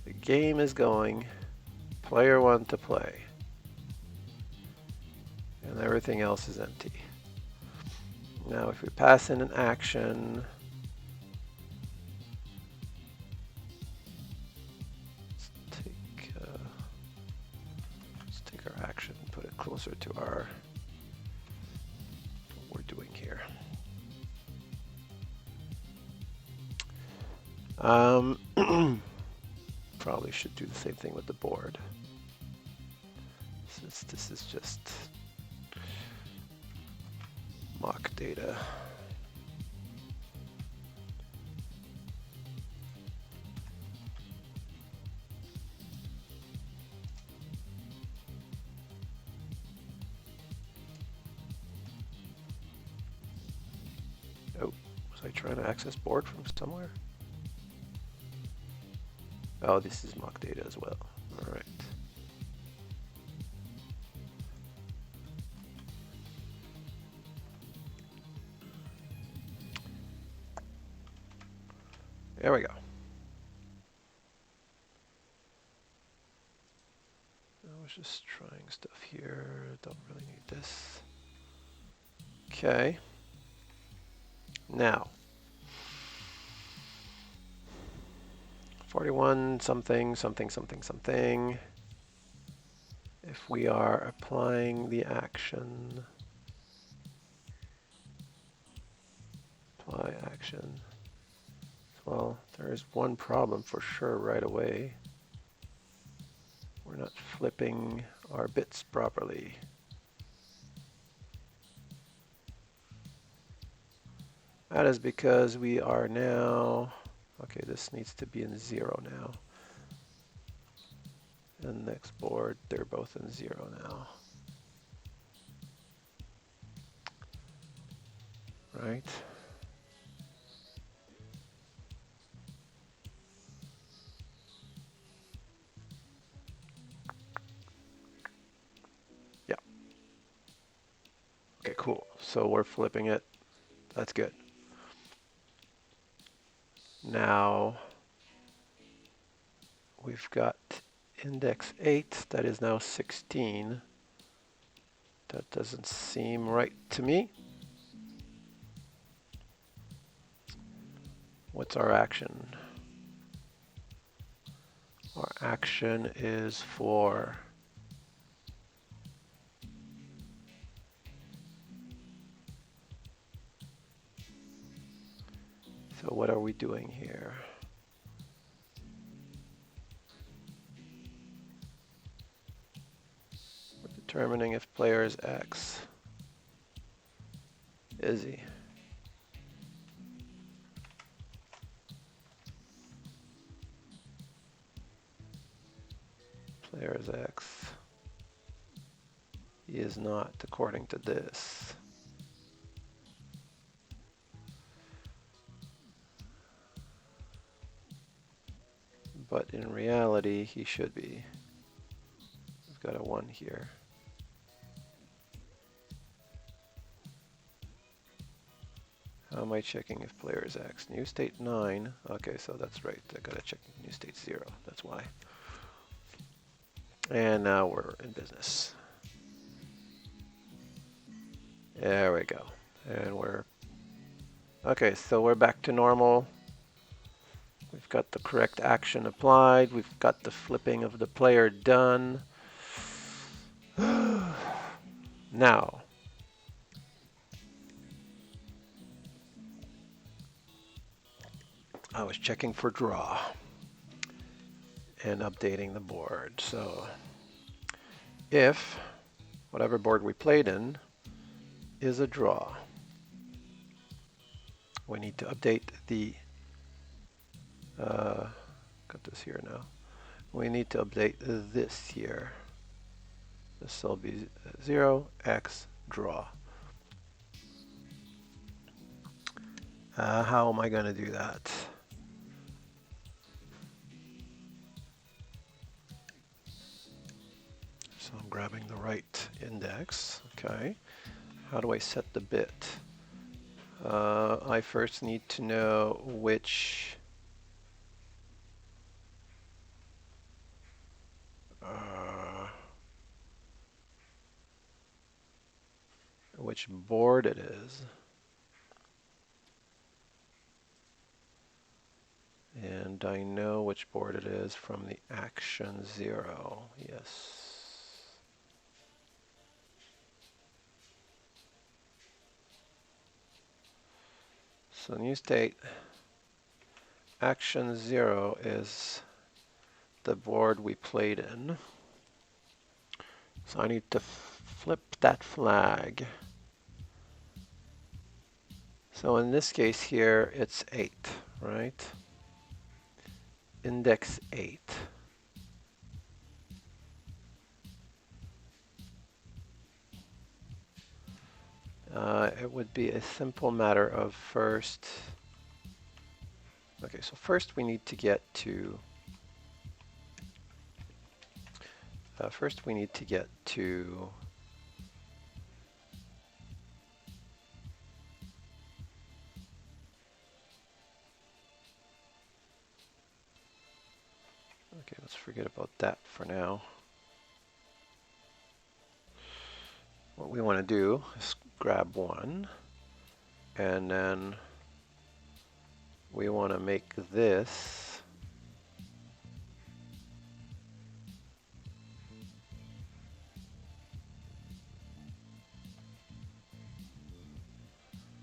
the game is going, player 1 to play, and everything else is empty. Now if we pass in an action, let's take our action and put it closer to our, what we're doing here. Probably should do the same thing with the board, since this is just mock data. Oh, was I trying to access board from somewhere? Oh, this is mock data as well. All right. There we go. I was just trying stuff here. Don't really need this. Okay. Now, 41 something, something, something, something. If we are applying the action, apply action. Well, there is one problem for sure right away. We're not flipping our bits properly. That is because we are now, okay, this needs to be in 0 now. And next board, they're both in 0 now. Right? Yeah. Okay, cool. So we're flipping it. That's good. Now we've got index 8 that is now 16. That doesn't seem right to me. What's our action? Our action is for so what are we doing here? We're determining if player is X. Is he? Player is X. He is not, according to this. but in reality, he should be. We've got a 1 here. How am I checking if player is X? New state 9. Okay, so that's right. I gotta check new state 0. That's why. And now we're in business. There we go. And we're... Okay, so we're back to normal. We've got the correct action applied. We've got the flipping of the player done. Now, I was checking for draw and updating the board. So if whatever board we played in is a draw, we need to update the, got this here now. We need to update this here. This will be 0x draw. How am I going to do that? So I'm grabbing the right index. Okay. How do I set the bit? I first need to know which board it is. And I know which board it is from the action 0. Yes. So new state action 0 is the board we played in. So I need to flip that flag. So in this case here, it's 8, right? Index 8. It would be a simple matter of first... Okay, so first we need to get to... first we need to get to... Okay, let's forget about that for now. What we want to do is grab 1, and then we want to make this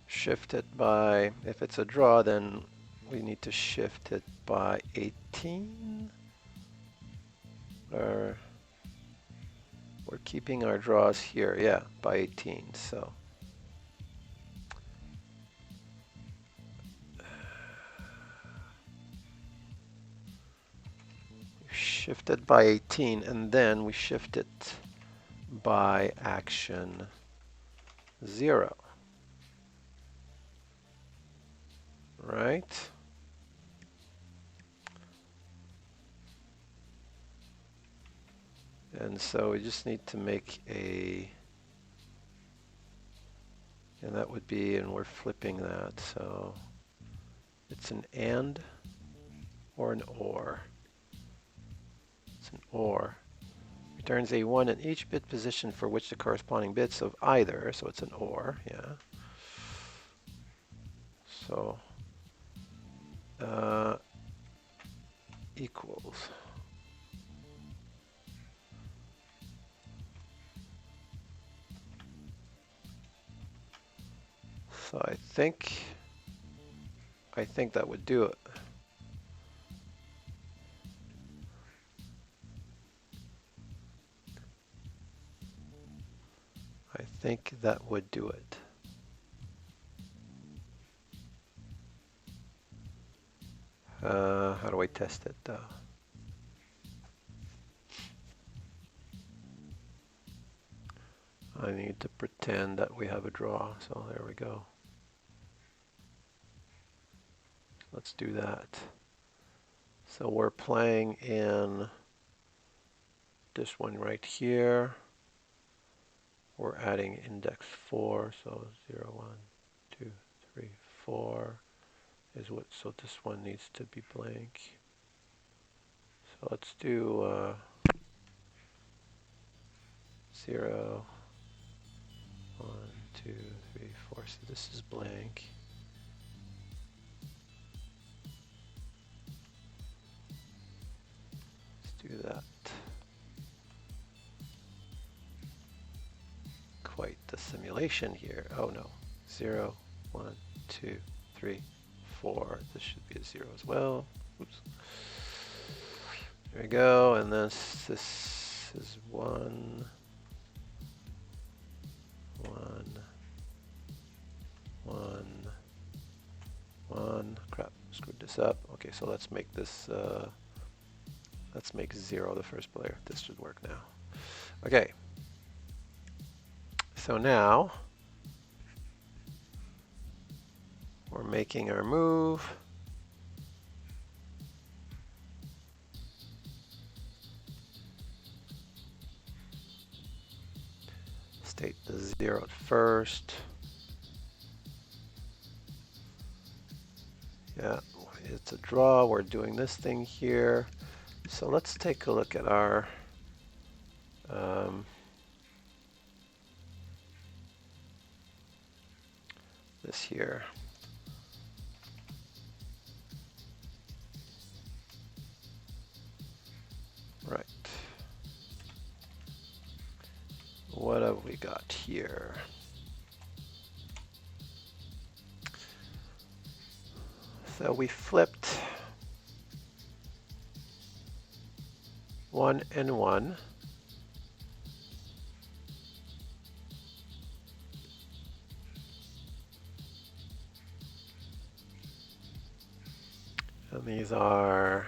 shift it by, if it's a draw, then we need to shift it by 18. Or we're keeping our draws here, yeah, by 18. So shift it by 18, and then we shift it by action 0. Right? And so we just need to make a, and that would be, and we're flipping that, so it's an and or an or. It's an or. Returns a 1 in each bit position for which the corresponding bits of either, so it's an or, yeah. So equals. So I think that would do it. I think that would do it. How do I test it though? I need to pretend that we have a draw, so there we go. Let's do that. So we're playing in this one right here. We're adding index 4, so 0, 1, 2, 3, 4 is what, so this one needs to be blank. So let's do 0, 1, 2, 3, 4, so this is blank. Let's do that. Quite the simulation here. Oh no, 0, 1, 2, 3, 4. This should be a 0 as well. Oops. There we go, and this is 1, 1, 1, 1. Crap, screwed this up. Okay, so let's make this, let's make 0 the first player. This should work now. Okay, so now we're making our move. State the 0 at first. Yeah, it's a draw. We're doing this thing here. So let's take a look at our this here. Right. What have we got here? So we flipped 1 and 1. And these are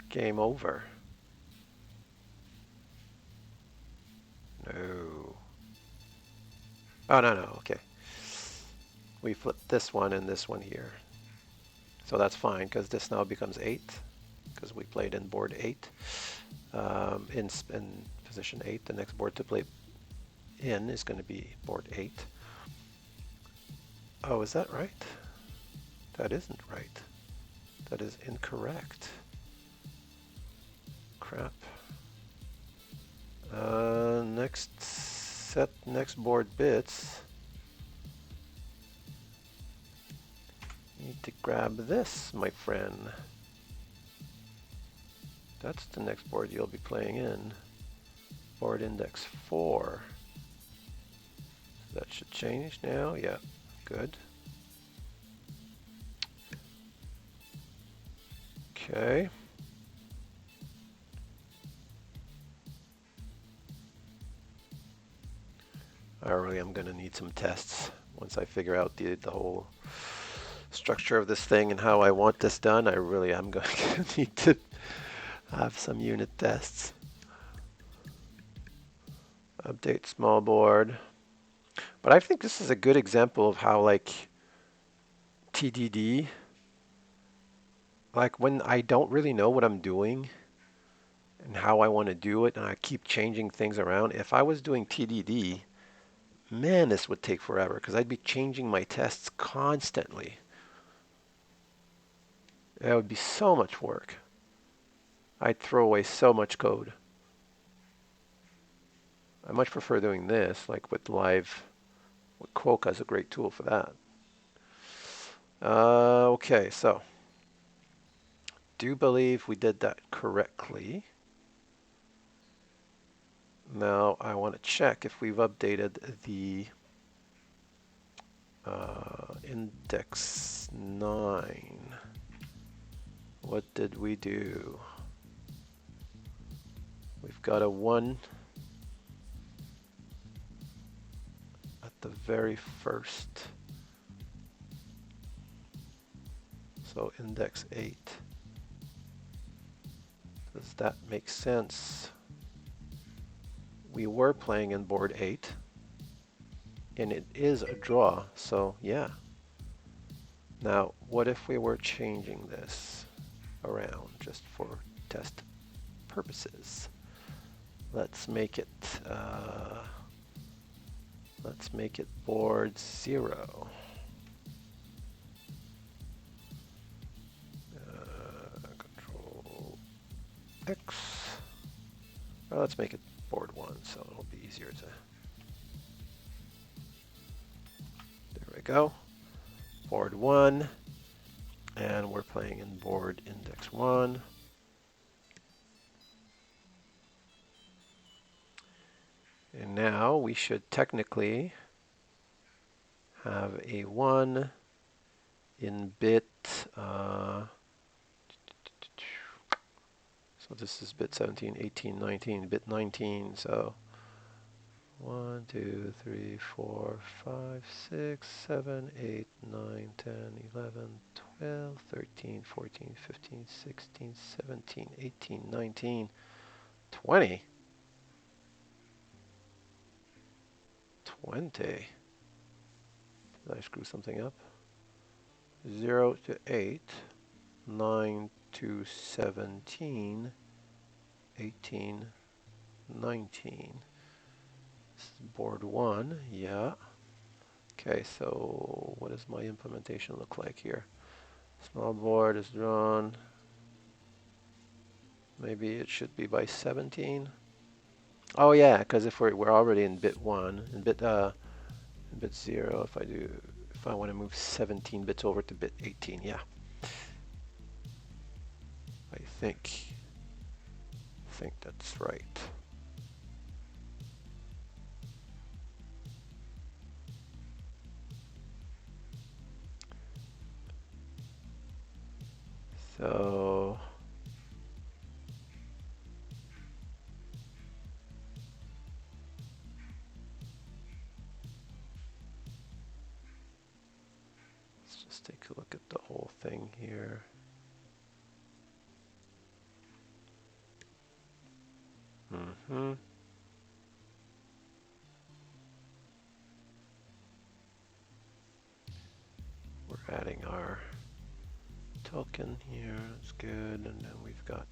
game over. No. Oh, no, no, okay. We flipped this one and this one here. So that's fine, because this now becomes 8, because we played in board 8. In position 8, the next board to play in is going to be board 8. Oh, is that right? That isn't right. That is incorrect. Crap. Next board bits. Need to grab this, my friend. That's the next board you'll be playing in. Board index 4. That should change now. Yeah, good. Okay. I really am going to need some tests once I figure out the whole structure of this thing and how I want this done. I really am going to need to have some unit tests. Update small board. But I think this is a good example of how, like, TDD, like when I don't really know what I'm doing and how I want to do it and I keep changing things around, if I was doing TDD, man, this would take forever because I'd be changing my tests constantly. That would be so much work. I'd throw away so much code. I much prefer doing this, like with live. Quokka is a great tool for that. Okay, so do believe we did that correctly. Now I want to check if we've updated the index 9. What did we do? We've got a 1 at the very first. So index 8. Does that make sense? We were playing in board 8. And it is a draw, so yeah. Now, what if we were changing this? around just for test purposes. Let's make it board 0. Control X. Well, let's make it board 1, so it'll be easier to. There we go. Board 1, and we're playing in board index 1. And now we should technically have a 1 in bit. So this is bit 17, 18, 19, bit 19. So 1, 2, 3, 4, 5, 6, 7, 8, 9, 10, 11, 12, 13, 14, 15, 16, 17, 18, 19, 20. 20. Did I screw something up? 0 to 8, 9 to 17, 18, 19. This is board 1, yeah. Okay, so what does my implementation look like here? Small board is drawn. Maybe it should be by 17. Oh yeah, because if we're already in bit 1, in bit 0, if I want to move 17 bits over to bit 18, yeah. I think that's right. So let's just take a look at the whole thing here. We're adding our token here. That's good. And then we've got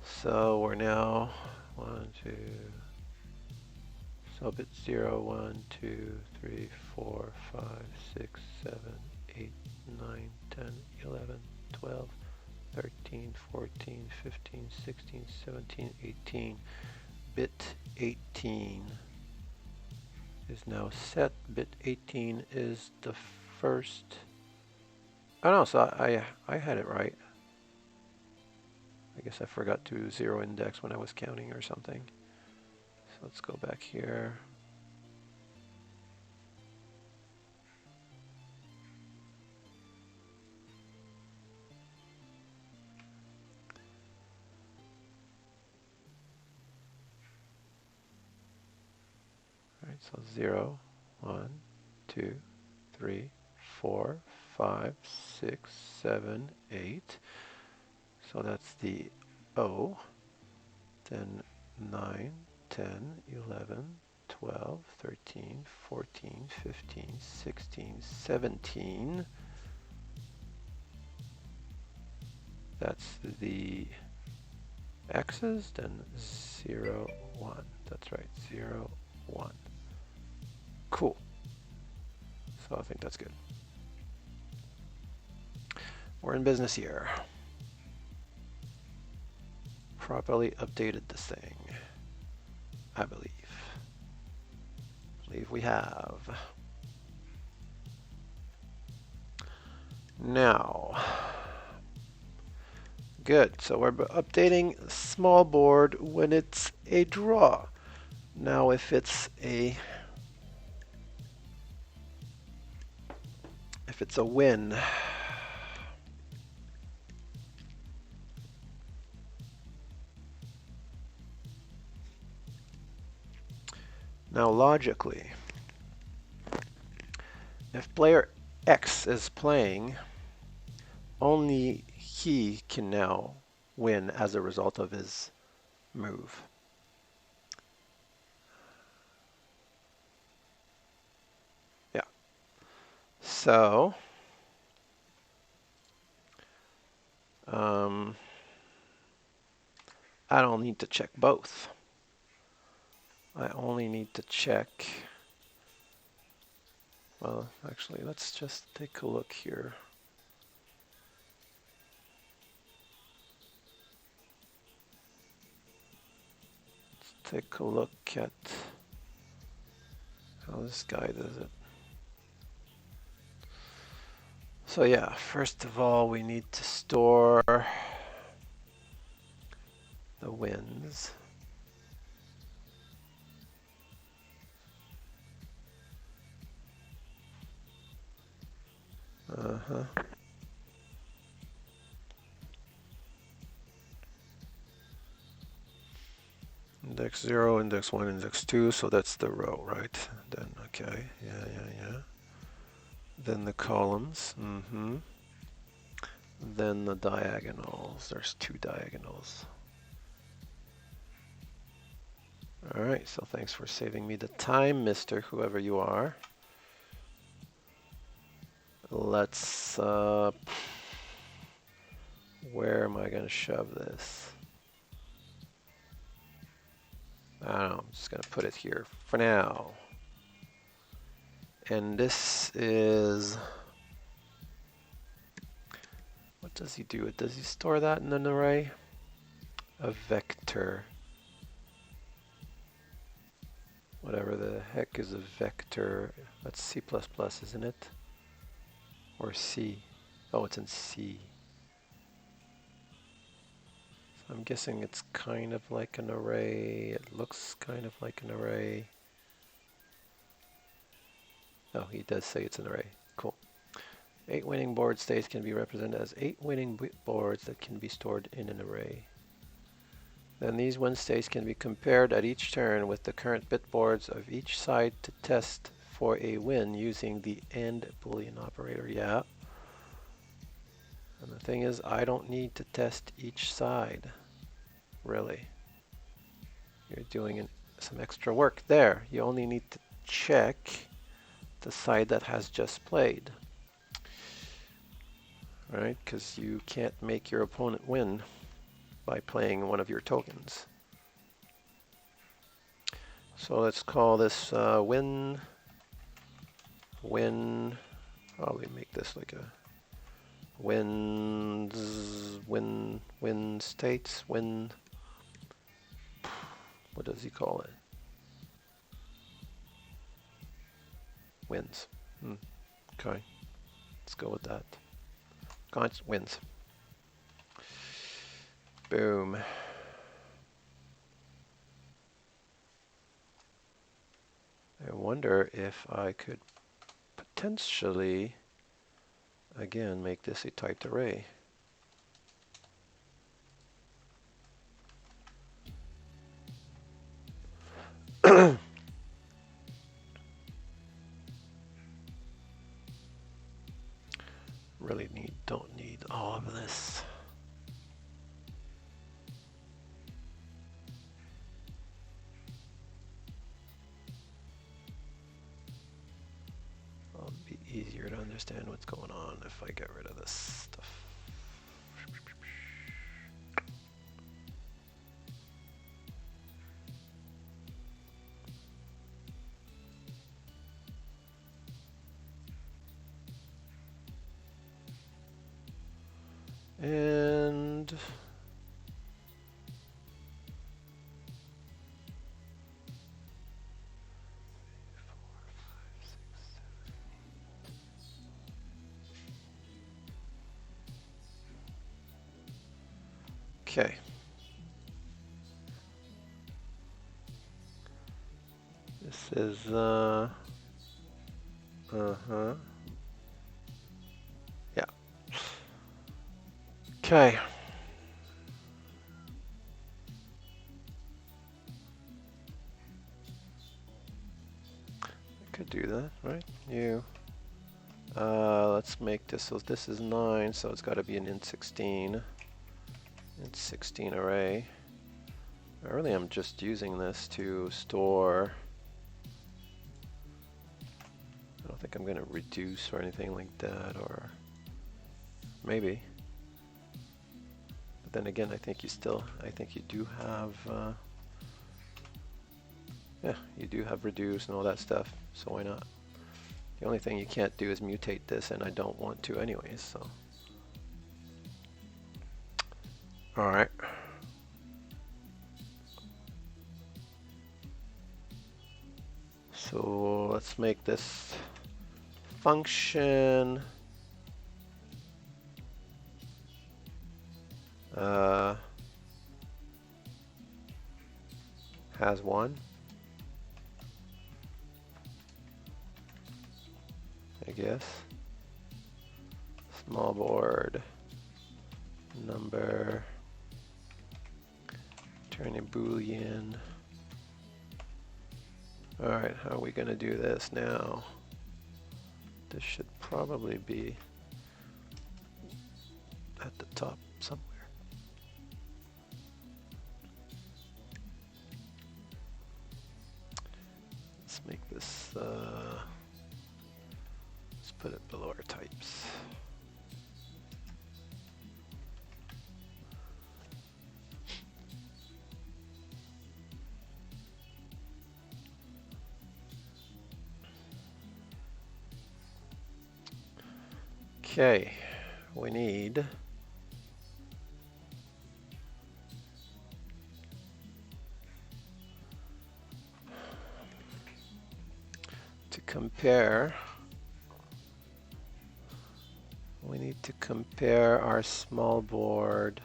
so we're now 1, 2. So bit 0, 1, 2, 3, 4, 5, 6, 7, 8, 9, 10, 11, 12, 13, 14, 15, 16, 17, 18. Bit 18 is now set. Bit 18 is the first. Oh no, so I had it right. I guess I forgot to 0 index when I was counting or something. So let's go back here. All right, so 0, 1, 2, 3, 4, 5, 6, 7, 8. So that's the O. Then 9, 10, 11, 12, 13, 14, 15, 16, 17. That's the X's, then 0, 1. That's right, 0, 1. Cool. So I think that's good. We're in business here. Properly updated this thing, I believe. I believe we have. Now, good. So we're updating small board when it's a draw. Now, if it's a win, now logically, if player X is playing, only he can now win as a result of his move. Yeah. So, I don't need to check both. I only need to check, well, actually, let's just take a look here. Let's take a look at how this guy does it. So yeah, first of all, we need to store the wins. Uh-huh. Index 0, index 1, index 2, so that's the row, right? Then, okay, yeah. Then the columns, Then the diagonals, there's 2 diagonals. All right, so thanks for saving me the time, Mr. Whoever you are. Let's, where am I gonna shove this? I don't know, I'm just gonna put it here for now. And this is, what does he do? Does he store that in an array? A vector. Whatever the heck is a vector. That's C++, isn't it? Or C. Oh, it's in C. So I'm guessing it's kind of like an array. It looks kind of like an array. Oh, he does say it's an array. Cool. 8 winning board states can be represented as 8 winning boards that can be stored in an array. Then these win states can be compared at each turn with the current bit boards of each side to test for a win using the AND Boolean operator. Yeah. And the thing is, I don't need to test each side, really. You're doing some extra work there. You only need to check the side that has just played. Right? Because you can't make your opponent win by playing one of your tokens. So let's call this win. Probably make this like a win states, win. What does he call it? Wins. Okay, let's go with that. Const wins. Boom. I wonder if I could potentially, again, make this a typed array. Really don't need all of this. It'll be easier to understand what's going on if I get rid of this stuff. And okay. This is yeah. Okay. I could do that, right? Let's make this, so this is 9, so it's got to be an int16 array. Really, I'm just using this to store, I don't don't think I'm going to reduce or anything like that, or maybe. But then again, I think you do have, yeah, you do have reduce and all that stuff, so why not? The only thing you can't do is mutate this, and I don't want to anyways, so. All right. So let's make this function has one, I guess. Small board number, turn a boolean. All right, how are we going to do this now? This should probably be at the top somewhere. Let's make this, let's put it below our types. Okay, we need to compare. We need to compare our small board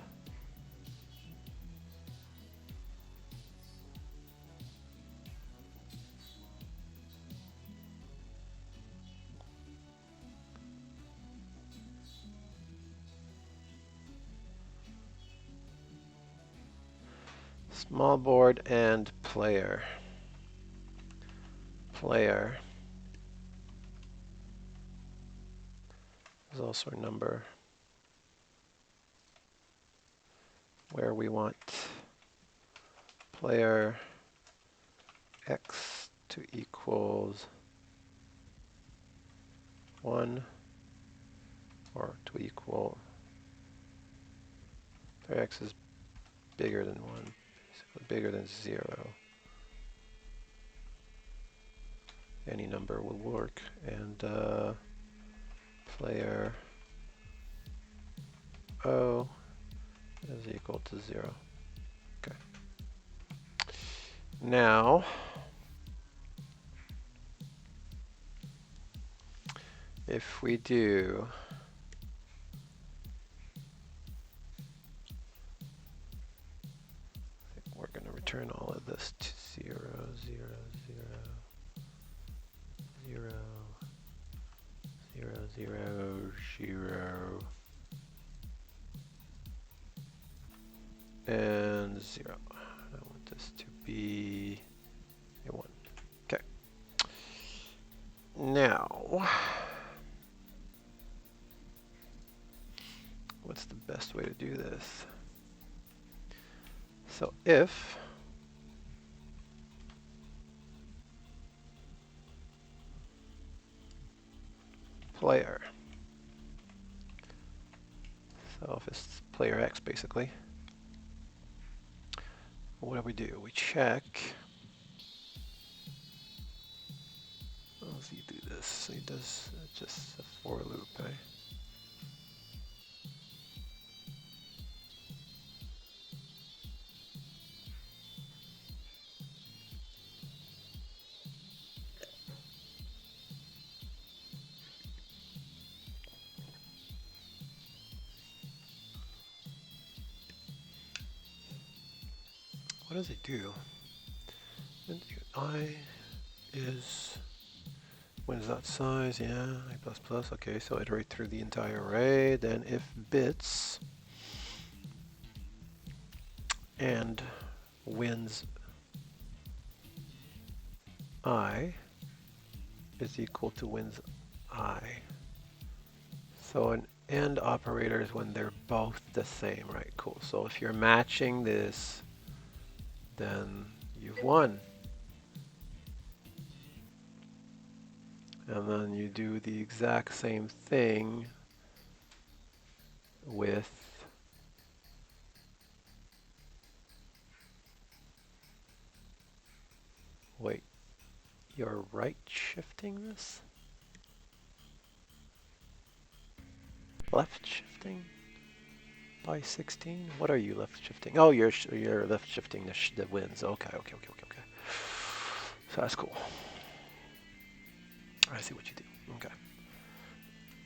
and player. Player is also a number where we want player x to equals 1 or to equal player x is bigger than 1, bigger than 0. Any number will work, and player O is equal to 0. Okay. Now, if we do we're going to return all of this to 0, 0, 0, 0, 0, 0, 0, and 0. I want this to be a 1. Okay. Now, what's the best way to do this? So if player, so if it's player X basically, what do? We check. How does he do this? He does just a for loop, eh? What does it do? I is, when is that size? Yeah, I plus plus. Okay, so iterate through the entire array. Then if bits and wins I is equal to wins I. So an AND operator is when they're both the same, right? Cool. So if you're matching this, then you've won. And then you do the exact same thing with, wait, you're right shifting this? Left shifting by 16? What are you left shifting? Oh, you're left shifting the wins. Okay, okay, okay, okay, okay. So that's cool. I see what you do.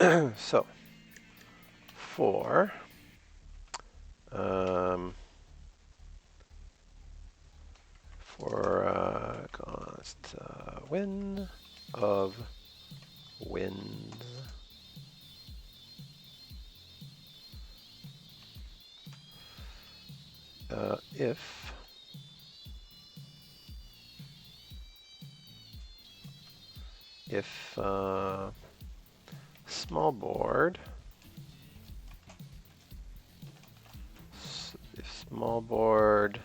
Okay. So for const win of wins if small board if small board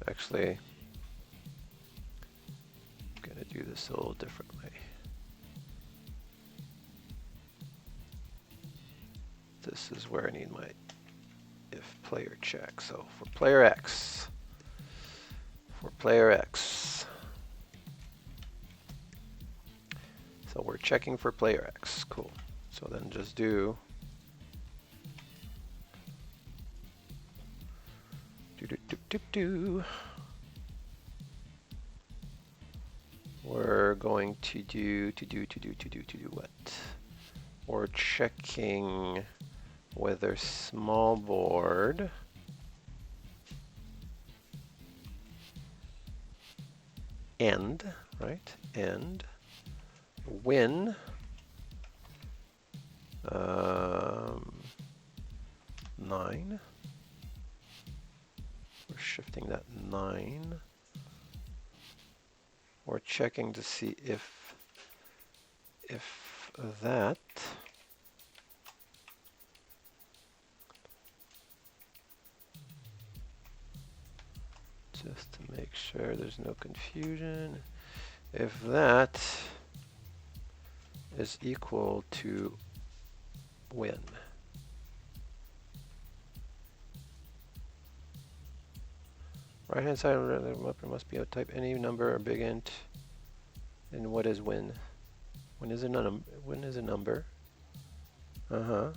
actually I'm gonna do this a little differently. This is where I need my if player check. So for player X, so we're checking for player X. Cool. So then just do we're going to do what? We're checking whether small board end, right? End win 9. We're shifting that 9. We're checking to see if that just to make sure there's no confusion, if that is equal to win. Right hand side of the must be of type any number or big int. And what is win? Win is a number. Uh-huh.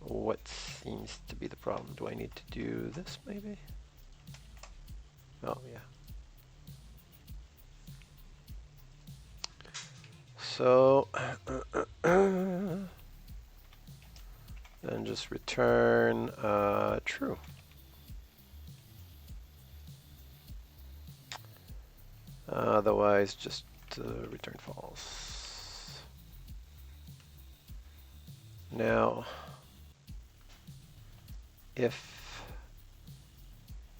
What seems to be the problem? Do I need to do this maybe? Oh yeah. So then just return true. Otherwise, just return false. Now, if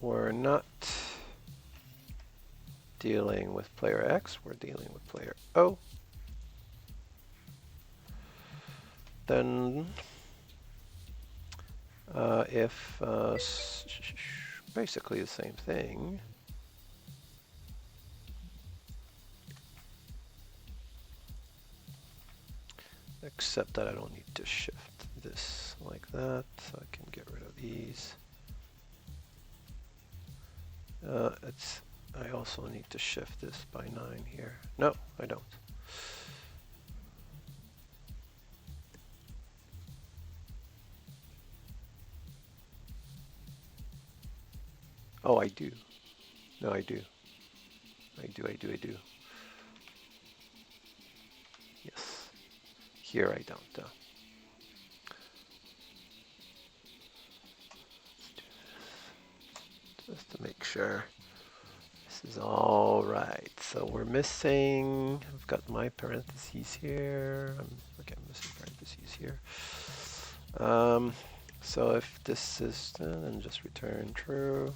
we're not dealing with player X, we're dealing with player O, then if basically the same thing, except that I don't need to shift this like that, so I can get rid of these. I also need to shift this by 9 here. No, I don't. Oh, I do. No, I do. I do. Yes. Here I don't, though. Just to make sure this is all right. So we're missing, I've got my parentheses here. Okay, I'm missing parentheses here. So if this is, then just return true.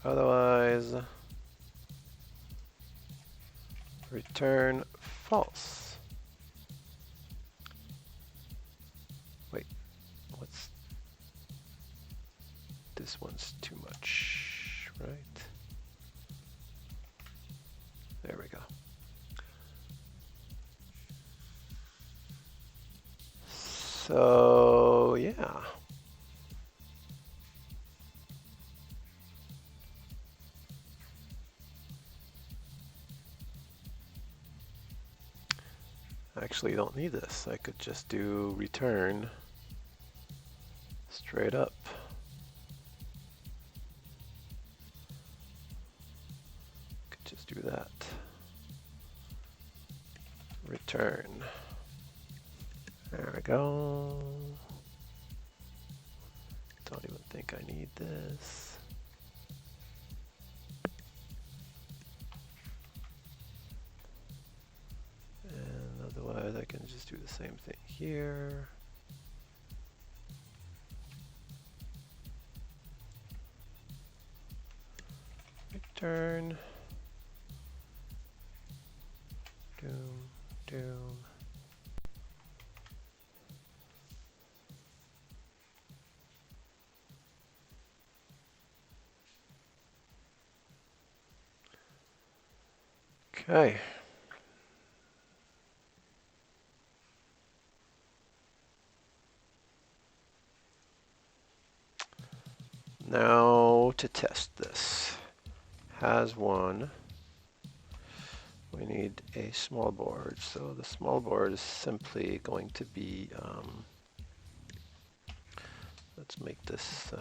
Otherwise, return false. Wait, what's this one's too much, right? There we go. So, yeah. I actually don't need this. I could just do return straight up. Could just do that. Return. There we go. Don't even think I need this. And otherwise I can just do the same thing here. Return. Doom, doom. Okay. Now to test this. Has one. We need a small board. So the small board is simply going to be, let's make this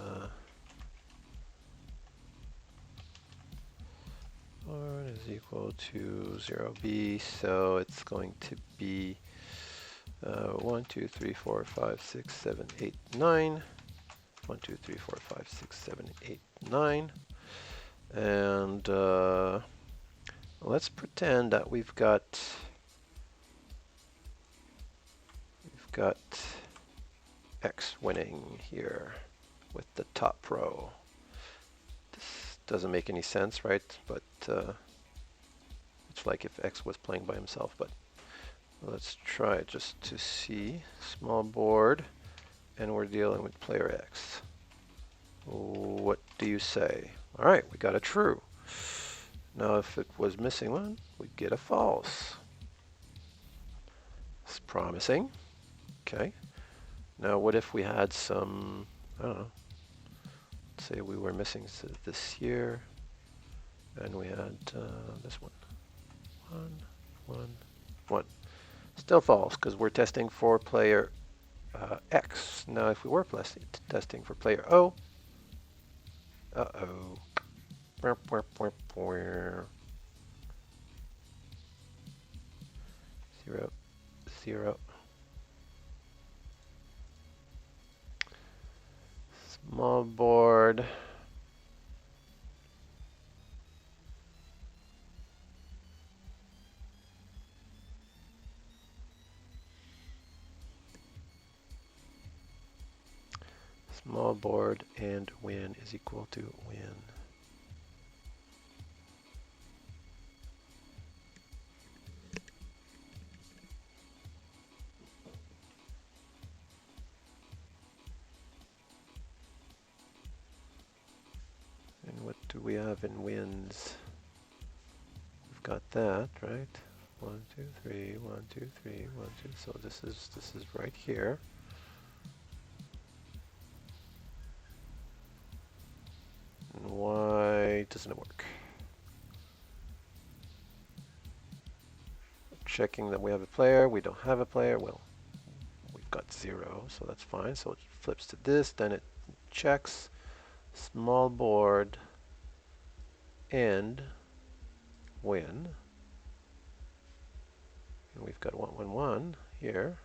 board is equal to 0b. So it's going to be 1, 2, 3, 4, 5, 6, 7, 8, 9. 1, 2, 3, 4, 5, 6, 7, 8, 9. And let's pretend that we've got X winning here with the top row. This doesn't make any sense, right? But it's like if X was playing by himself. But let's try it just to see. Small board, and we're dealing with player X. What do you say? All right, we got a true. Now if it was missing one, we'd get a false. It's promising. Okay. Now what if we had some, I don't know, let's say we were missing this here, and we had this one. 1, 1, 1. Still false, because we're testing for player X. Now if we were testing for player O, uh-oh. 0, 0. Small board. Small board and win is equal to win. And what do we have in wins? We've got that, right? 1, 2, 3, 1, 2, 3, 1, 2. So this is right here. And why doesn't it work? Checking that we have a player. We don't have a player. Well, we've got 0, so that's fine. So it flips to this, then it checks small board and win. And we've got 1, 1, 1 here.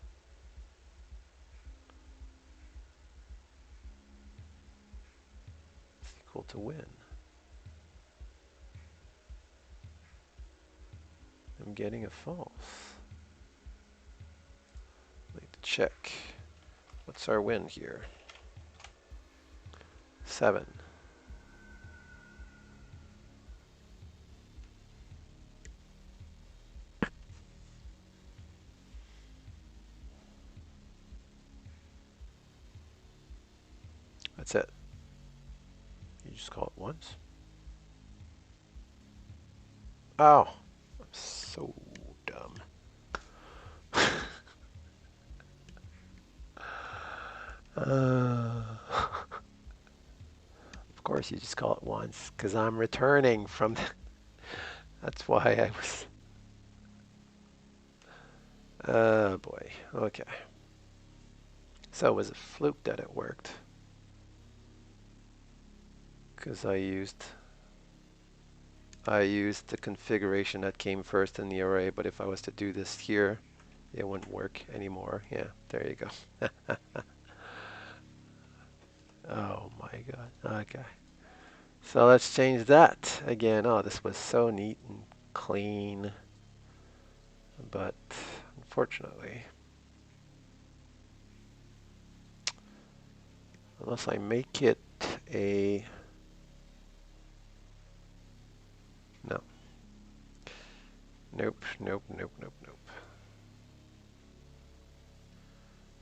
It's equal to win. I'm getting a false. Need to check. What's our win here? 7. That's it. You just call it once. Oh, I'm so dumb. Of course you just call it once, because I'm returning from that's why I was... Oh boy, okay. So it was a fluke that it worked. Because I used the configuration that came first in the array, but if I was to do this here, it wouldn't work anymore. Yeah, there you go. Oh my god, okay. So let's change that again. Oh, this was so neat and clean, but unfortunately, unless I make it a... No. Nope, nope, nope, nope, nope.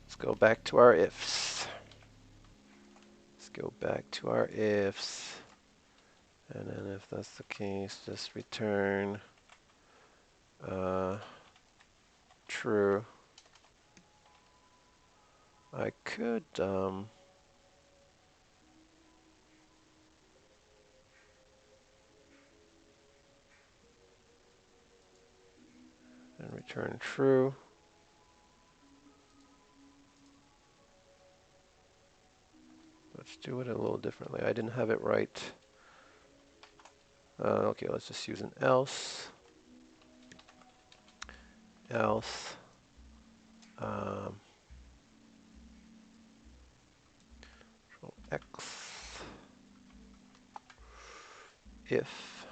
Let's go back to our ifs. Let's go back to our ifs. And then if that's the case, just return true. I could and return true. Let's do it a little differently. I didn't have it right. Okay, let's just use an else. Else. Control X. If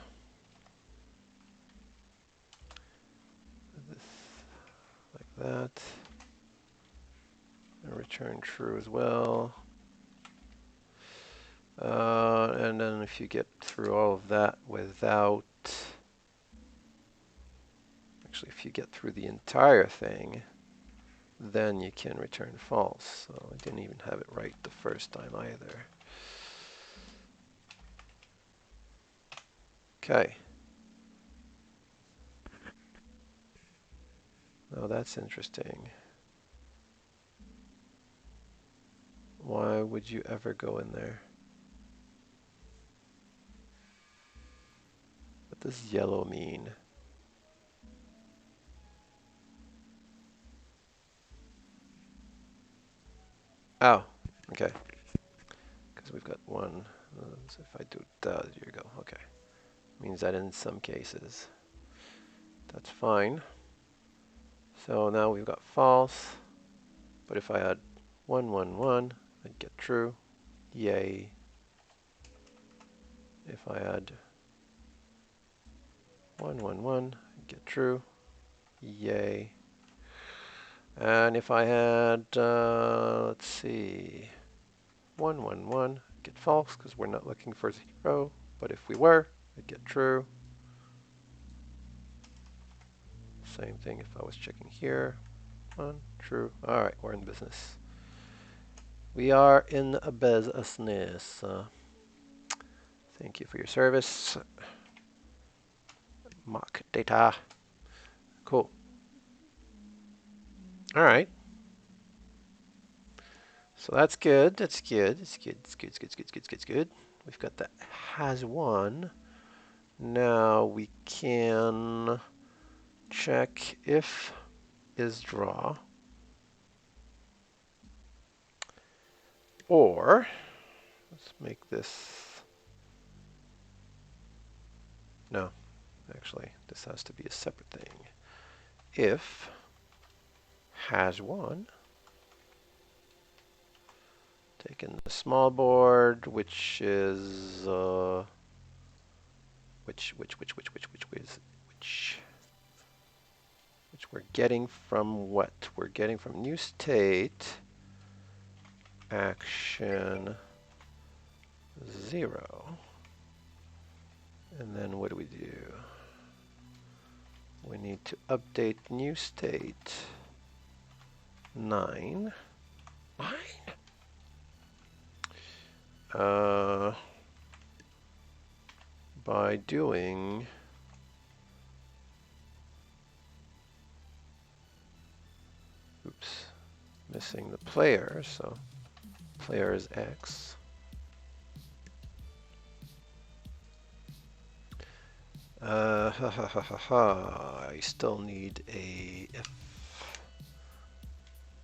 this like that. And return true as well. And then if you get through all of that without... Actually, if you get through the entire thing, then you can return false. So I didn't even have it right the first time either. Okay. Now that's interesting. Why would you ever go in there? What does yellow mean? Oh, okay. Because we've got one. So if I do that, here you go. Okay. Means that in some cases. That's fine. So now we've got false. But if I had 1, 1, 1, I'd get true. Yay. If I had 1, 1, 1, I'd get true. Yay. And if I had, let's see, 1, 1, 1, I'd get false because we're not looking for 0. But if we were, I'd get true. Same thing if I was checking here. 1, true. All right, we're in business. We are in a business. Thank you for your service. Mock data. Cool. All right. So that's good. That's good. It's good. It's good. It's good. It's good. It's good. It's good. It's good. We've got that has one. Now we can check if is draw, or let's make this, no, actually this has to be a separate thing. If has one, taking the small board, which is which we're getting from what? We're getting from new state action 0. And then what do? We need to update new state 9. 9? by doing oops, missing the player, so player is X. I still need a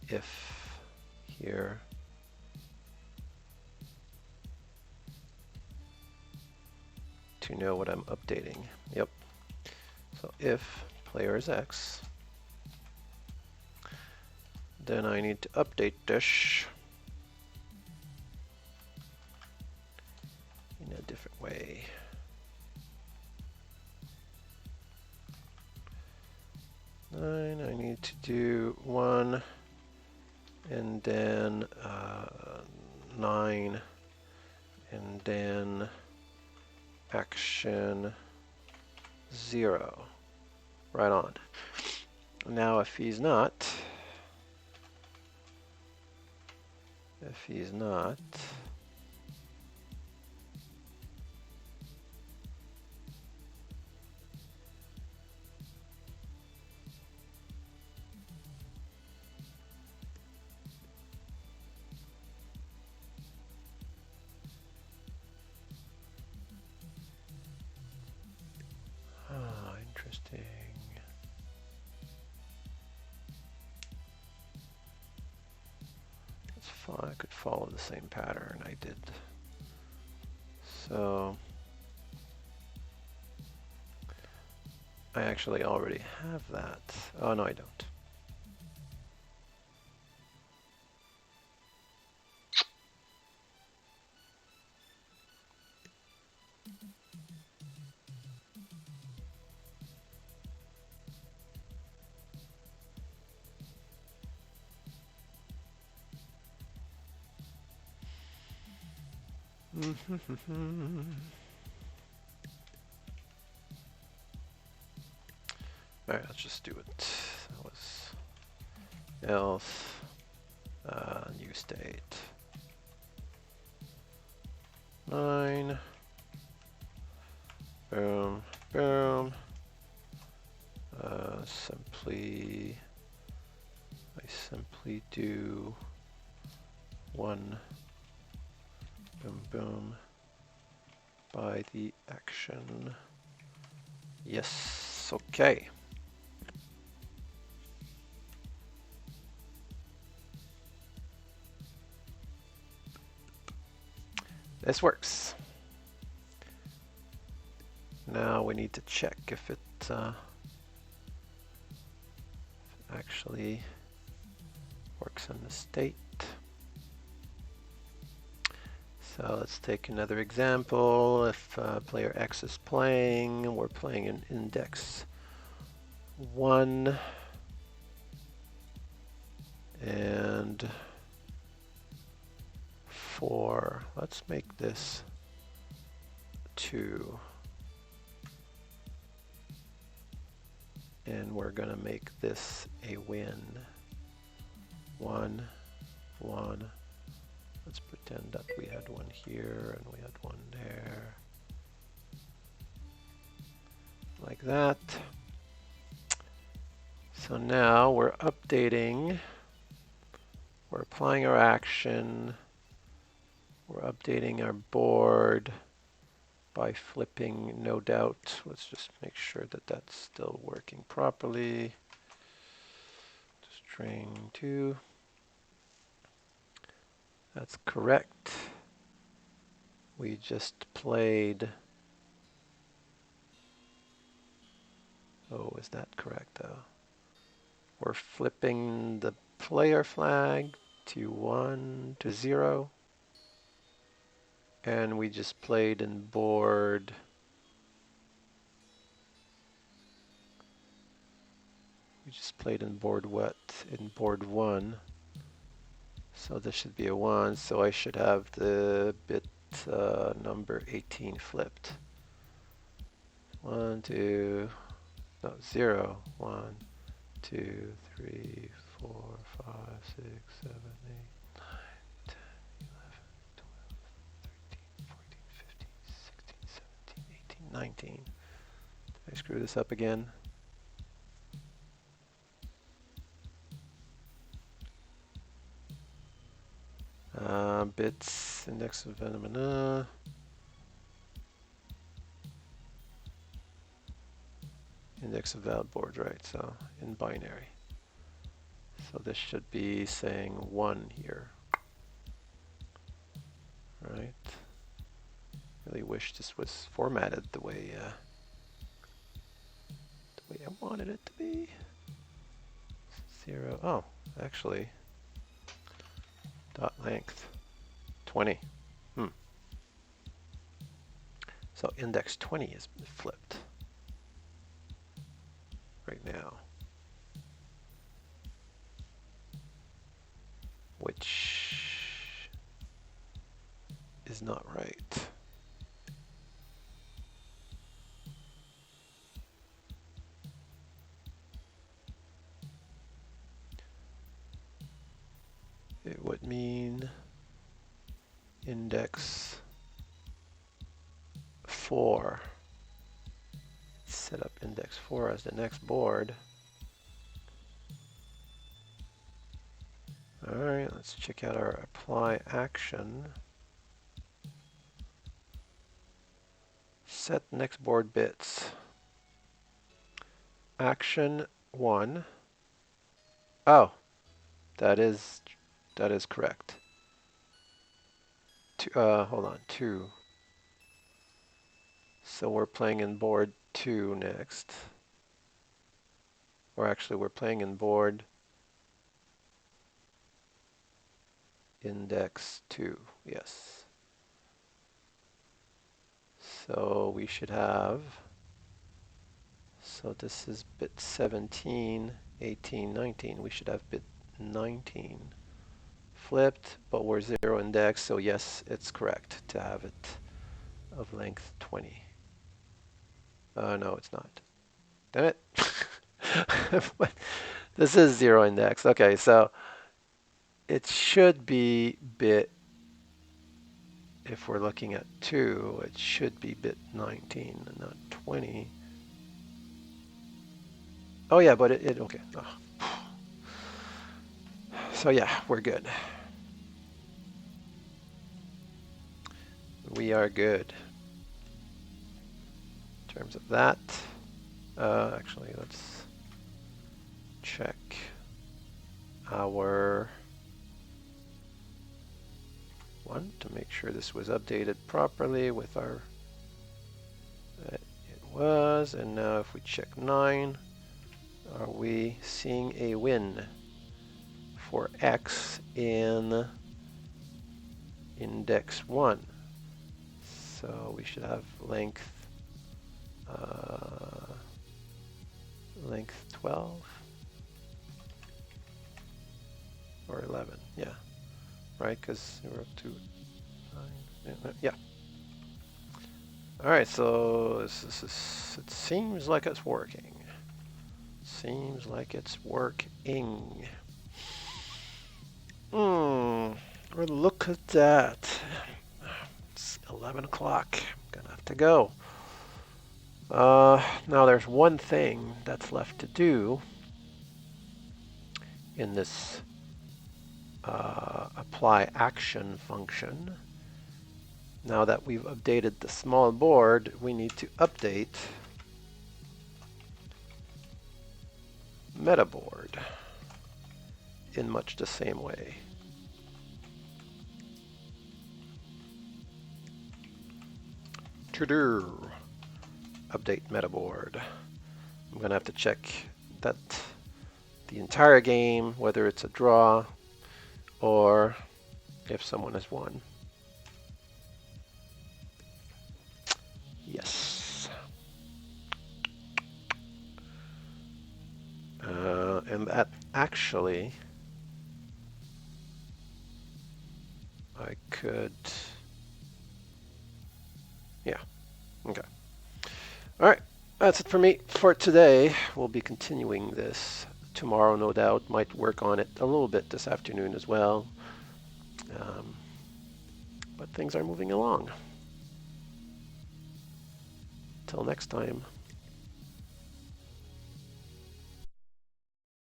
if here. To know what I'm updating. Yep. So if player is X, then I need to update this in a different way. I need to do 1 and then 9 and then action 0. Right on. Now if he's not, interesting. It's fine. I could follow the same pattern I did. So I actually already have that. Oh, no, I don't. All right, let's just do it. That was else new state 9. Boom, boom. I simply do 1 boom boom by the action. Yes, okay. This works. Now we need to check if it actually works in the state. So let's take another example. If player X is playing, we're playing an index 1 and 4. Let's make this 2. And we're going to make this a win. 1, 1. Let's pretend that we had 1 here and we had 1 there. Like that. So now we're updating. We're applying our action. We're updating our board by flipping no doubt. Let's just make sure that that's still working properly. String 2. That's correct. We just played. Oh, is that correct though? We're flipping the player flag to 1 to 0. And we just played in board. We just played in board what? In board 1. So this should be a 1. So I should have the bit number 18 flipped. 1, 2, no, 0, 1, 2, 3, 4, 5, 6, 7, 8, 9, 10, 11, 12, 19. Did I screw this up again? Bits, index of index of valid board, right? So in binary. So this should be saying 1 here, right? Really wish this was formatted the way I wanted it to be. 0. Oh, actually, dot length 20. So index 20 is flipped right now, which is not right. It would mean index 4. Set up index 4 as the next board. All right, let's check out our apply action. Set next board bits. Action 1. Oh, that is correct. Hold on, 2. So we're playing in board 2 next. Or actually, we're playing in board index 2, yes. So we should have, so this is bit 17, 18, 19. We should have bit 19 flipped, but we're 0 index, so yes, it's correct to have it of length 20. No, it's not. Damn it. This is 0 index. Okay, so it should be bit, if we're looking at 2, it should be bit 19 and not 20. Oh yeah, but it okay. Oh. So yeah, we're good. We are good. In terms of that, actually, let's check our one to make sure this was updated properly with our, it was, and now if we check 9, are we seeing a win for X in index 1? So we should have length length 12 or 11, yeah, right, because we're up to 9, yeah. All right, so it seems like it's working. Seems like it's working. Well, look at that. It's 11 o'clock. I'm gonna have to go. Now there's one thing that's left to do in this apply action function. Now that we've updated the small board, we need to update metaboard in much the same way. To-do. Update metaboard. I'm gonna have to check that the entire game, whether it's a draw or if someone has won. Yes. And that actually, I could, yeah, okay. All right, that's it for me for today. We'll be continuing this tomorrow, no doubt. Might work on it a little bit this afternoon as well. But things are moving along. until next time.